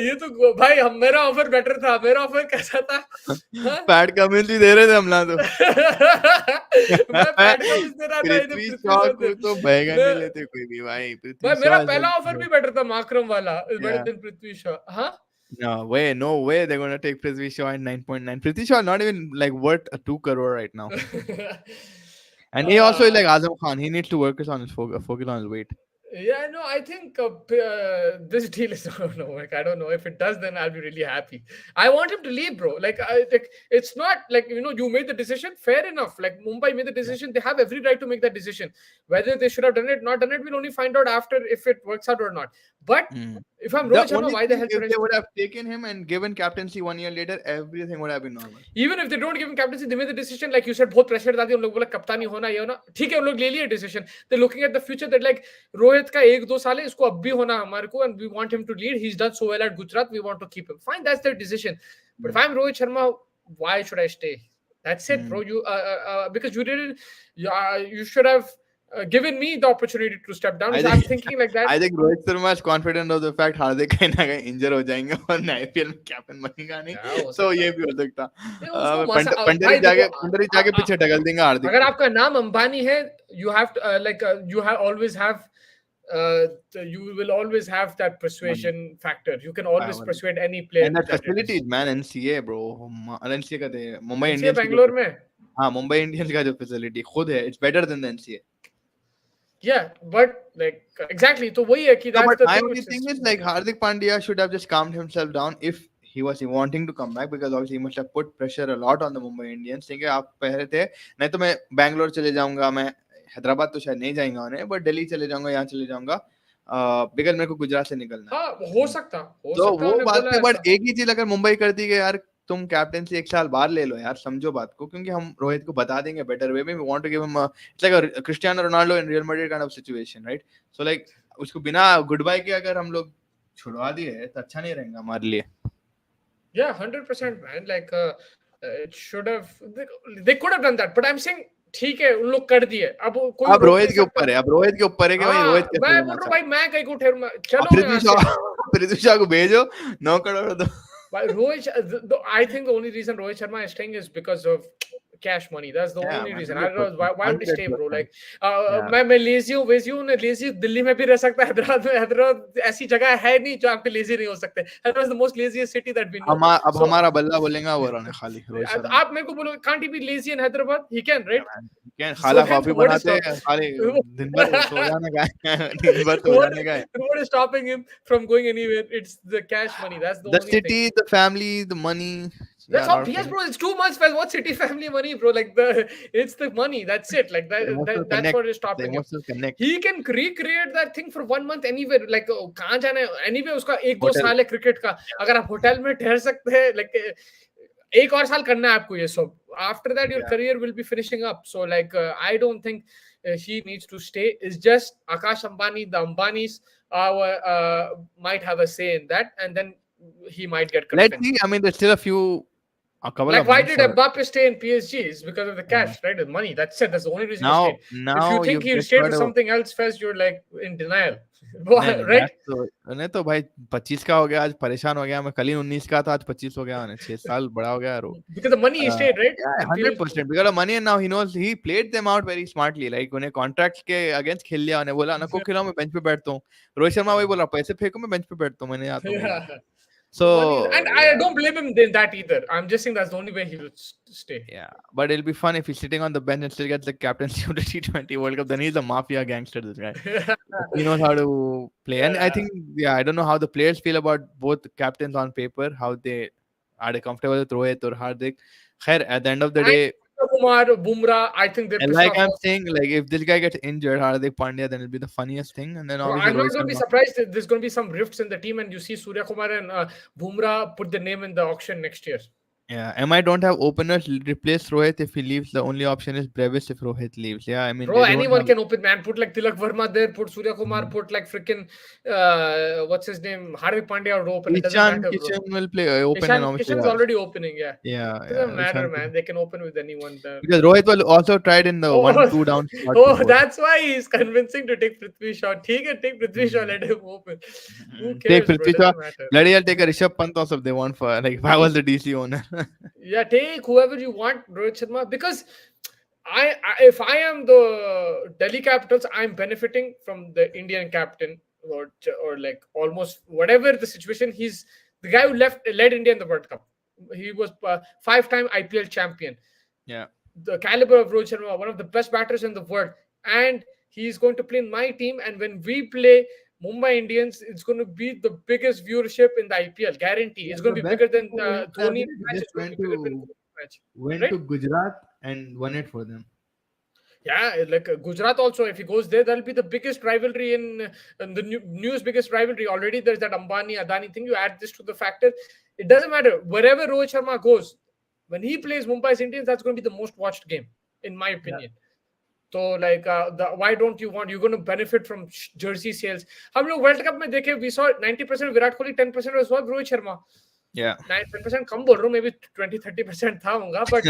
ये तो भाई हम, मेरा ऑफर बेटर था। मेरा ऑफर कैसा था? पैट कमिंस भी दे रहे थे हमला तो। मैं पैट कमिंस दे रहा था, इधर पृथ्वी शॉ को तो बैगन नहीं लेते कोई भी भाई। पृथ्वी भाई शॉ मेरा is पहला like, ऑफर भी बेटर था, माकरम वाला is better yeah. Then Prithvi Shaw. हाँ No way they're gonna take Prithvi Shaw at 9.9. Prithvi Shaw not even like worth a 2 crore right now. And he also is like Azam Khan. He needs to work on his focus on his weight. Yeah, no, I think this deal is not gonna work. I don't know. If it does, then I'll be really happy. I want him to leave, bro. Like, it's not like, you made the decision. Fair enough. Like Mumbai made the decision. They have every right to make that decision. Whether they should have done it, not done it, we'll only find out after if it works out or not. But if I'm The Rohit Sharma, only why the thing, hell should if I? they would have taken him and given captaincy 1 year later, everything would have been normal. Even if they don't give him captaincy, they made the decision, like you said, बहुत pressure डाल दिया उन लोग, बोला कप्तानी होना ये होना, ठीक है उन लोग ले लिए decision. They're looking at the future that like Rohit का 1-2 साल है, इसको अब भी होना हमारे को, and we want him to lead. He's done so well at Gujarat, we want to keep him. Fine, that's their decision. But if I'm Rohit Sharma, why should I stay? That's it, bro. You because you didn't, you should have given me the opportunity to step down. I'm thinking like that. I think Rohit Sharma is confident of the fact Hardik कहीं ना कहीं injure हो जाएंगे और IPL में captain बनेगा नहीं, so ये भी हो सकता। पंडरी जाके पीछे ढकल देंगे हार्दिक। अगर आपका नाम अंबानी है, you have to you have always have you will always have that persuasion factor. You can always persuade any player. And that facilities, man, NCA bro, NCA का थे मुंबई इंडियंस बैंगलोर में। हाँ, मुंबई इंडियंस का जो facility खुद है, it's better than the NCA. Yeah, but like exactly. तो वही है कि that's the my thing. only thing is like Hardik Pandya should have just calmed himself down if he was wanting to come back, because obviously he must have put pressure a lot on the Mumbai Indians. ठीक है, आप पहले थे, नहीं तो मैं बैंगलोर चले जाऊंगा, मैं हैदराबाद तो शायद नहीं जाएंगा उन्हें, बट दिल्ली चले जाऊंगा, यहाँ चले जाऊंगा, बिकॉज मेरे को गुजरात से निकलना है। हाँ हो सकता तो वो बात है, बट एक ही चीज अगर मुंबई करती है यार तुम कैप्टेंसी 1 साल बाद ले लो यार, समझो बात को, क्योंकि हम रोहित को बता देंगे बेटर वे में, we want to give him it's like a Cristiano Ronaldo in Real Madrid kind of situation, right? So like उसको बिना गुड बाय के अगर हम लोग छुड़वा दिए तो अच्छा नहीं रहेगा हमारे लिए। Yeah, 100% man, like it should have, they could have done that, but I'm saying ठीक है उन लोग कर दिए, अब कोई अब रोहित के ऊपर है, अब रोहित के ऊपर है कि भाई रोहित कैसे, मैं बोल रहा हूं भाई मैं कहीं को ठहरूंगा, चलो पृथ्वी शॉ को भेजो 9 करोड़ दो। But Rohit, I think the only reason Rohit Sharma is staying is because of cash money. That's the only reason. I don't know why would he stay, bro? Like, मैं lazy हूँ, वैसी हूँ, lazy दिल्ली में भी रह सकता है, हैदराबाद ऐसी जगह है नहीं जहाँ पे lazy नहीं हो सकते। Hyderabad is the most laziest city that we know. अब हमारा बल्ला बोलेगा वो रहने खाली। आप मेरे को बोलो, can't he be lazy in Hyderabad? He can, right? Can खाला कॉफी बनाते हैं, खाली दिन भर सो जाने का है, दिन भर सो जाने का है। What is stopping him from going anywhere? It's the cash money. That's the only thing. The city, the family, the money. That's all. Yes, bro. It's too much. What city, family, money, bro? Like it's the money. That's it. Like that's what is stopping him. He can recreate that thing for 1 month anywhere. Like कहाँ जाना है? Anyway, उसका 1-2 साल है cricket का. अगर आप hotel में ठहर सकते हैं, like एक और साल करना है आपको ये सब. After that, your career will be finishing up. So like I don't think he needs to stay. It's just Akash Ambani, the Ambanis might have a say in that, and then he might get convinced. Let's see. I mean, there's still a few a couple Like, of why months did or Mbappe stay in PSG? Is because of the yeah. cash, right? The money. That's it. That's the only reason he Now stayed. If you now think you've he just stayed for heard of something else, first you're like in denial, नहीं नहीं right? That's तो नहीं तो भाई 25 का हो गया आज परेशान हो गया मैं कल ही 19 का था आज 25 हो गया मैंने 6 साल बड़ा हो गया यार वो Because the money he Uh, stayed, right? yeah, In PSG. 100% because of money and now he knows he played them out very smartly. Like उन्हें कॉन्ट्रैक्ट के अगेंस्ट खेल लिया उन्हें बोला नको खिलाओ मैं बेंच पे बैठता हूँ रोहित शर्मा वही बोल रहा पैसे फेंको मैं बेंच पे बैठता हूँ मैंने आता हूँ खेलने Yeah. so The money, and I yeah don't blame him in that either. I'm just saying that's the only way he will stay. yeah but it'll be fun if he's sitting on the bench and still gets the captaincy of the T20 World Cup then he's a mafia gangster this guy he knows how to play and I Yeah. think yeah I don't know how the players feel about both captains on paper how they are they comfortable with Rohit or Hardik Khair, at the end of the And day Kumar, Bumrah, I think they're and pissed like off I'm also. saying, like if this guy gets injured, Hardik Pandya, then it'll be the funniest thing. And then Bro, obviously I'm not Rohit going to be Sharma. surprised if there's going to be some rifts in the team and you see Surya Kumar and Bumrah put the name in the auction next year. Yeah, MI don't have openers replace Rohit if he leaves. The only option is Brevis if Rohit leaves. Yeah, I mean Bro, they don't anyone have. can open, man. Put like Tilak Verma there, put Surya Kumar, Mhm. put like freaking, what's his name? Hardik Pandya or open. It doesn't Ishan matter, bro. Kishan will play open and obviously Kishan is yeah, already opening, yeah. yeah Doesn't Ishan matter, man. Kishan. They can open with anyone there. Because Rohit will also tried in the Oh, 1-2 down spot oh, before. that's why he's convincing to take Prithvi shot. Take Prithvi shot, Mhm. let him open. Who Take cares, bro? It Prithvi Shaw. doesn't matter. Bloody hell, take a Rishabh Pant also if they want for like if I was the DC owner. Yeah, take whoever you want, Rohit Sharma, because if I am the Delhi Capitals, I'm benefiting from the Indian captain or like almost whatever the situation. He's the guy who led India in the World Cup. He was five-time IPL champion. Yeah. The caliber of Rohit Sharma, one of the best batters in the world, and he's going to play in my team. And when we play Mumbai Indians, it's going to be the biggest viewership in the IPL. Guarantee. Yeah, It's the going to be best bigger thing than for him is Dhoni he match. just It's going to be bigger than Kohli match, went right? to Gujarat and won it for them. Yeah, like Gujarat also, if he goes there, that'll be the biggest rivalry in the news, biggest rivalry. Already there's that Ambani Adani thing. You add this to the factor, it doesn't matter. Wherever Rohit Sharma goes, when he plays Mumbai's Indians, that's going to be the most watched game, in my Yeah. opinion. So like, why don't you want? You're going to benefit from jersey sales. हम लोग World Cup में देखे, we saw 90% Virat Kohli, 10% was what Rohit Sharma. Yeah. 10% कम बोल रहा हूँ, maybe 20-30% था होगा, but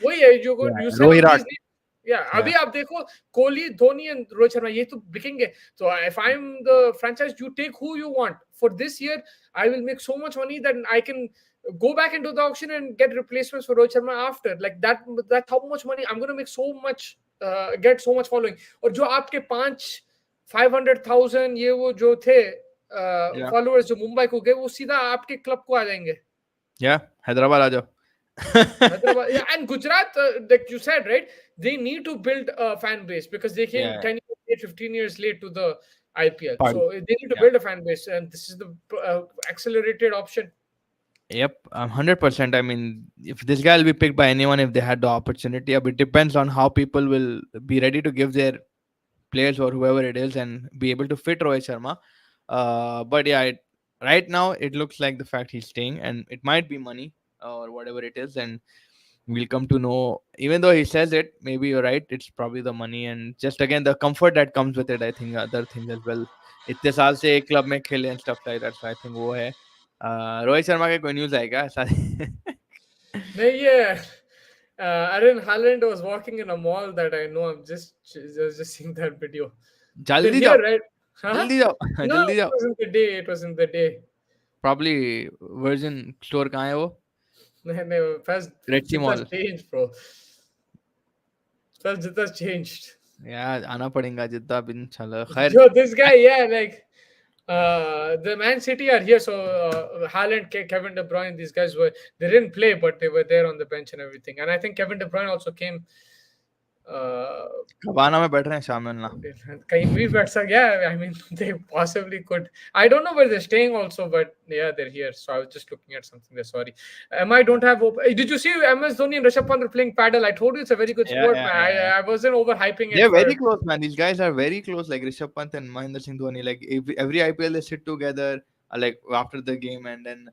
वही है, Yeah. you sell Rohirat. these names. Yeah, Yeah. अभी आप देखो कोहली, धोनी and रोहित शर्मा ये तो बिकेंगे. So if I'm the franchise, you take who you want. For this year, I will make so much money that I can go back into the auction and get replacements for Rohit Sharma after. Like that how much money I'm going to make so much, get so much following. और जो आपके 500,000 ये वो जो थे Yeah. Followers जो मुंबई को गए, वो सीधा आपके क्लब को आ जाएंगे. Yeah. Hyderabad आ जाओ. Hyderabad, yeah, and Gujarat, like you said, right? They need to build a fan base because they came Yeah. 10 years late, 15 years late to the IPL. Party. So they need to Yeah. build a fan base, and this is the accelerated option. Yep. 100%. I mean, if this guy will be picked by anyone if they had the opportunity, it depends on how people will be ready to give their players or whoever it is and be able to fit Rohit Sharma. But yeah, right now it looks like the fact he's staying, and it might be money or whatever it is, and we'll come to know. Even though he says it, maybe you're right. It's probably the money and just again the comfort that comes with it. I think other things as well. इतने साल से एक club में खेले and stuff like that. So I think वो है. रोहित शर्मा के कोई news आएगा ऐसा? No, yeah. Aaron Haaland was walking in a mall that I know. I'm just seeing that video. They're जल्दी जाओ, here, right? Huh? जल्दी जाओ, No, जल्दी it जाओ. wasn't the day. It wasn't the day. Probably Virgin store कहाँ है वो? No, first Red Sea Jita's Mall. changed, bro. First Jita's changed. यार आना पड़ेगा जितना भी चलो खैर. Yo, this guy, yeah, like the Man City are here. So Haaland, Kevin De Bruyne, these guys they didn't play, but they were there on the bench and everything. And I think Kevin De Bruyne also came. Uh, कबाना में बैठ रहे हैं शामिल ना. कहीं भी बैठ सक, yeah, I mean they possibly could. I don't know where they're staying also, but yeah, they're here. So I was just looking at something there. Sorry, I don't have. Did you see MS Dhoni and Rishabh Pant were playing paddle? I told you it's a very good Yeah, sport, yeah, man. yeah. I wasn't overhyping it. They're very For close, man. These guys are very close. Like Rishabh Pant and Mahendra Singh Dhoni. Like every IPL they sit together, like after the game, and then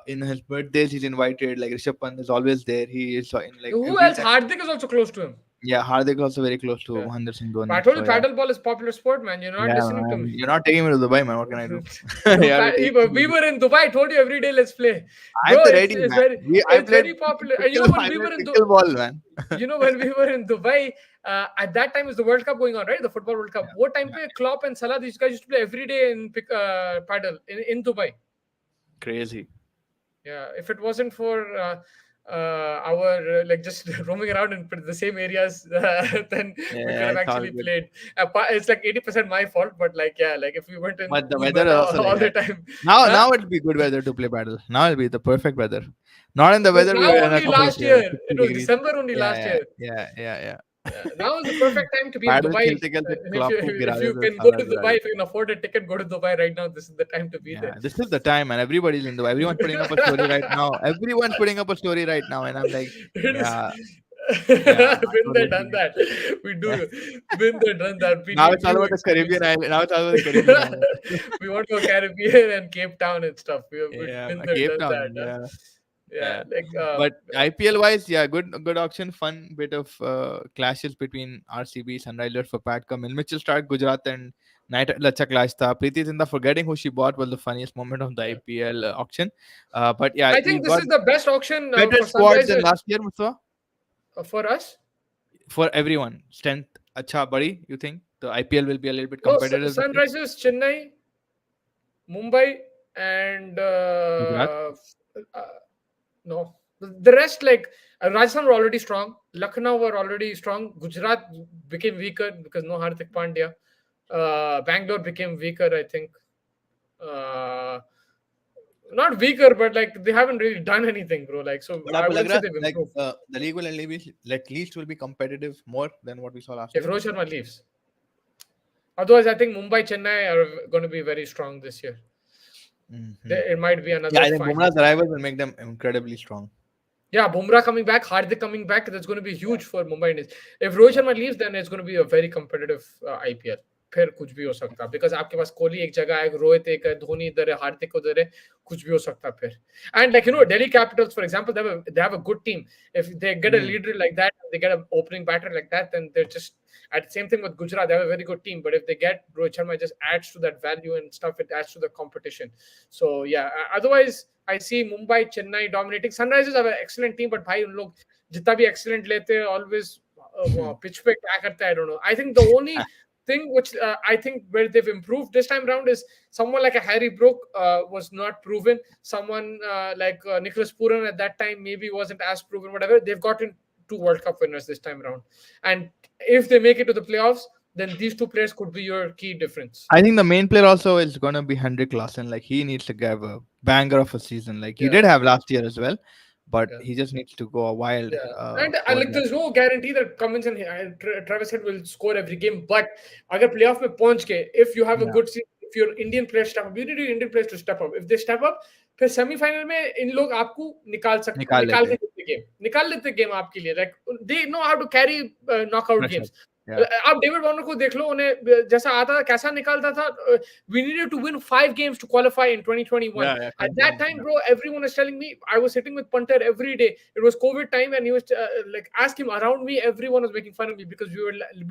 in his birthdays he's invited. Like Rishabh Pant is always there. He is in like who every else? time. Hardik is also close to him. Yeah, Hardik also very close to Yeah. Mahendra Singh I Dhoni. told you So yeah, paddle ball is popular sport, man. You're not yeah, listening to man. me. You're not taking me to Dubai, man. What can I do? You have to take We me. were in Dubai. I told you every day, let's play, I'm bro. the It's ready it's man. very I it's played very popular. And pickle. I when we played were in pickleball, man. when we were in Dubai, at that time was the World Cup going on, right? The football World Cup. What time Yeah, pe Klopp and Salah, these guys used to play every day in paddle in Dubai. crazy. Yeah, if it wasn't for our like just roaming around in the same areas, then we could Yeah, have it's all actually good. played. It's like 80% my fault, but like yeah, like if we weren't in But the weather Usman is all, also like all the that. time, huh? Now it'll be good weather to play paddle. Now it'll be the perfect weather. Not in the It was weather we now were in a only couple of last years, year. It 60 was degrees. December only last Yeah, year. yeah, yeah, yeah. Yeah, now is the perfect time to be in paddle Dubai. खेलते खेलते If you club को गिरा if you देते can go साला to गिरा Dubai, if देते you can afford a ticket, go to Dubai right now. This is the time to be there. Yeah, this is the time, and everybody's in Dubai. Everyone's putting up a story right now. Everyone's putting up a story right now, and I'm like, It is yeah, yeah, I been there, totally done get that. We it. do been there, done that. We Now need it's all new about the Caribbean experiences. island. Now it's all about the Caribbean island. We want to go Caribbean and Cape Town and stuff. We've Yeah, been there, Cape done Town. that. Huh? Yeah, Yeah, yeah. like But IPL wise, yeah, good auction, fun bit of clashes between RCB, Sunrisers for Pat Cummins, Mitchell Stark, Gujarat, and Knight Lacha clash tha. Preeti Zinta forgetting who she bought was the funniest moment of the yeah. IPL auction. But yeah, I we've think this got is the best auction better for squads than Sunrisers last year, Mustafa. for us. For everyone, strength, acha, buddy. You think the IPL will be a little bit No, competitive this year? Sunrisers, Chennai, Mumbai, and Gujarat. uh, no, the rest like Rajasthan were already strong. Lucknow were already strong. Gujarat became weaker because no Hardik Pandya. Bangalore became weaker, I think. Uh, Not weaker, but like they haven't really done anything, bro. Like so, But I आपको लग wouldn't say रहा they've like improved. the league will at least will be competitive more than what we saw last If year? Rohit Sharma leaves, otherwise, I think Mumbai, Chennai are going to be very strong this year. Hmm. It might be Yeah, another I think final. Bumrah's arrival will make them incredibly strong. Yeah, Bumrah coming back, Hardik coming back, that's going to be huge for Mumbai Indians. If Rohit Yeah. Sharma leaves, then it's going to be a very competitive IPL. फिर कुछ भी हो सकता है because आपके पास कोहली एक जगह है रोहित एक है धोनी इधर है हार्दिक उधर है कुछ भी हो सकता है फिर and like Delhi Capitals for example they have a good team if they get a Hmm. leader like that they get an opening batter like that then they're just at the same thing with Gujarat they have a very good team but if they get Rohit Sharma it just adds to that value and stuff it adds to the competition so yeah otherwise I see Mumbai Chennai dominating Sunrisers have an excellent team but भाई उन लोग जितना भी excellent लेते हैं always pitch पे क्या करता है I don't know I think the only thing which I think where they've improved this time round is someone like a Harry Brook was not proven. Someone like Nicholas Puran at that time maybe wasn't as proven. Whatever they've gotten 2 World Cup winners this time round, and if they make it to the playoffs, then these 2 players could be your key difference. I think the main player also is going to be Hendrik Larsson. Like he needs to have a banger of a season. Like he Yeah, did have last year as well, but yeah. he just needs to go a wild Yeah, and for like that. there's no guarantee that Cummins and Travis Head will score every game. But अगर playoff में पहुंच के, if you have a Yeah, good season, if your Indian players step up, you need your Indian players to step up. If they step up, फिर semi-final में इन लोग आपको निकाल निकाल लेते के देते game, निकाल लेते game आपके लिए. Like they know how to carry knockout pressure. games. Yeah, आप डेविड वार्नर को देख लो उन्हें जैसा आता था कैसा निकालता था we needed to win 5 games to qualify in 2021 yeah, at that confirm. time Yeah. bro everyone was telling me I was sitting with Punter every day it was COVID time and he was like ask him around me everyone was making fun of me because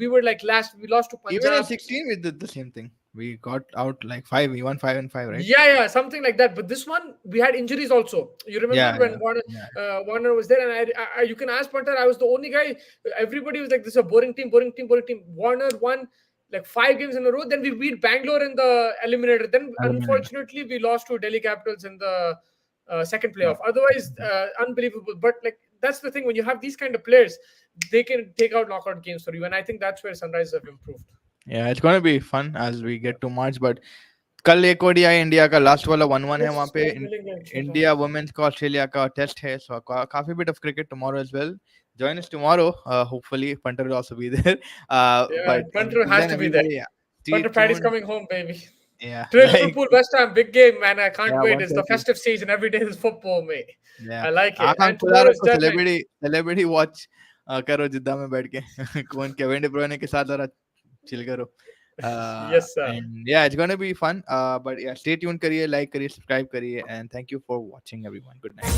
we were like last we lost to Even in Punjab 16, we did the same thing. We got out like 5. We won 5-5, right? yeah something like that but this one we had injuries also you remember Yeah, when yeah, yeah. Warner was there and you can ask Punter I was the only guy everybody was like this is a boring team Warner won like 5 games in a row then we beat Bangalore in the eliminator then Eliminated. unfortunately we lost to Delhi Capitals in the second Yeah. playoff otherwise unbelievable but like that's the thing when you have these kind of players they can take out knockout games for you and I think that's where Sunrisers have improved. Yeah, it's going to be fun as we get to March. But कल एक ODI India का last वाला 1-1 है वहाँ पे India women's का Australia का test है so काफी bit of cricket tomorrow as well. Join us tomorrow. Hopefully Punter will also be there. Yeah, But Punter until has then, to be there. everybody, stay Punter Paddy's tuned. coming home, baby. Yeah, Today like Liverpool West Ham, big game, man. I can't yeah, wait. It's the 1:30. festive season. Every day is football, mate. Yeah, I like it. आँख And खुला tomorrow is रखो deadline. celebrity watch करो जिद्दा में बैठ के कौन Kevin De ब्रुयने के साथ जरा chill करो. Yes, sir. And yeah, it's gonna be fun. But yeah, stay tuned करिए, like करिए, subscribe करिए, and thank you for watching, everyone. Good night.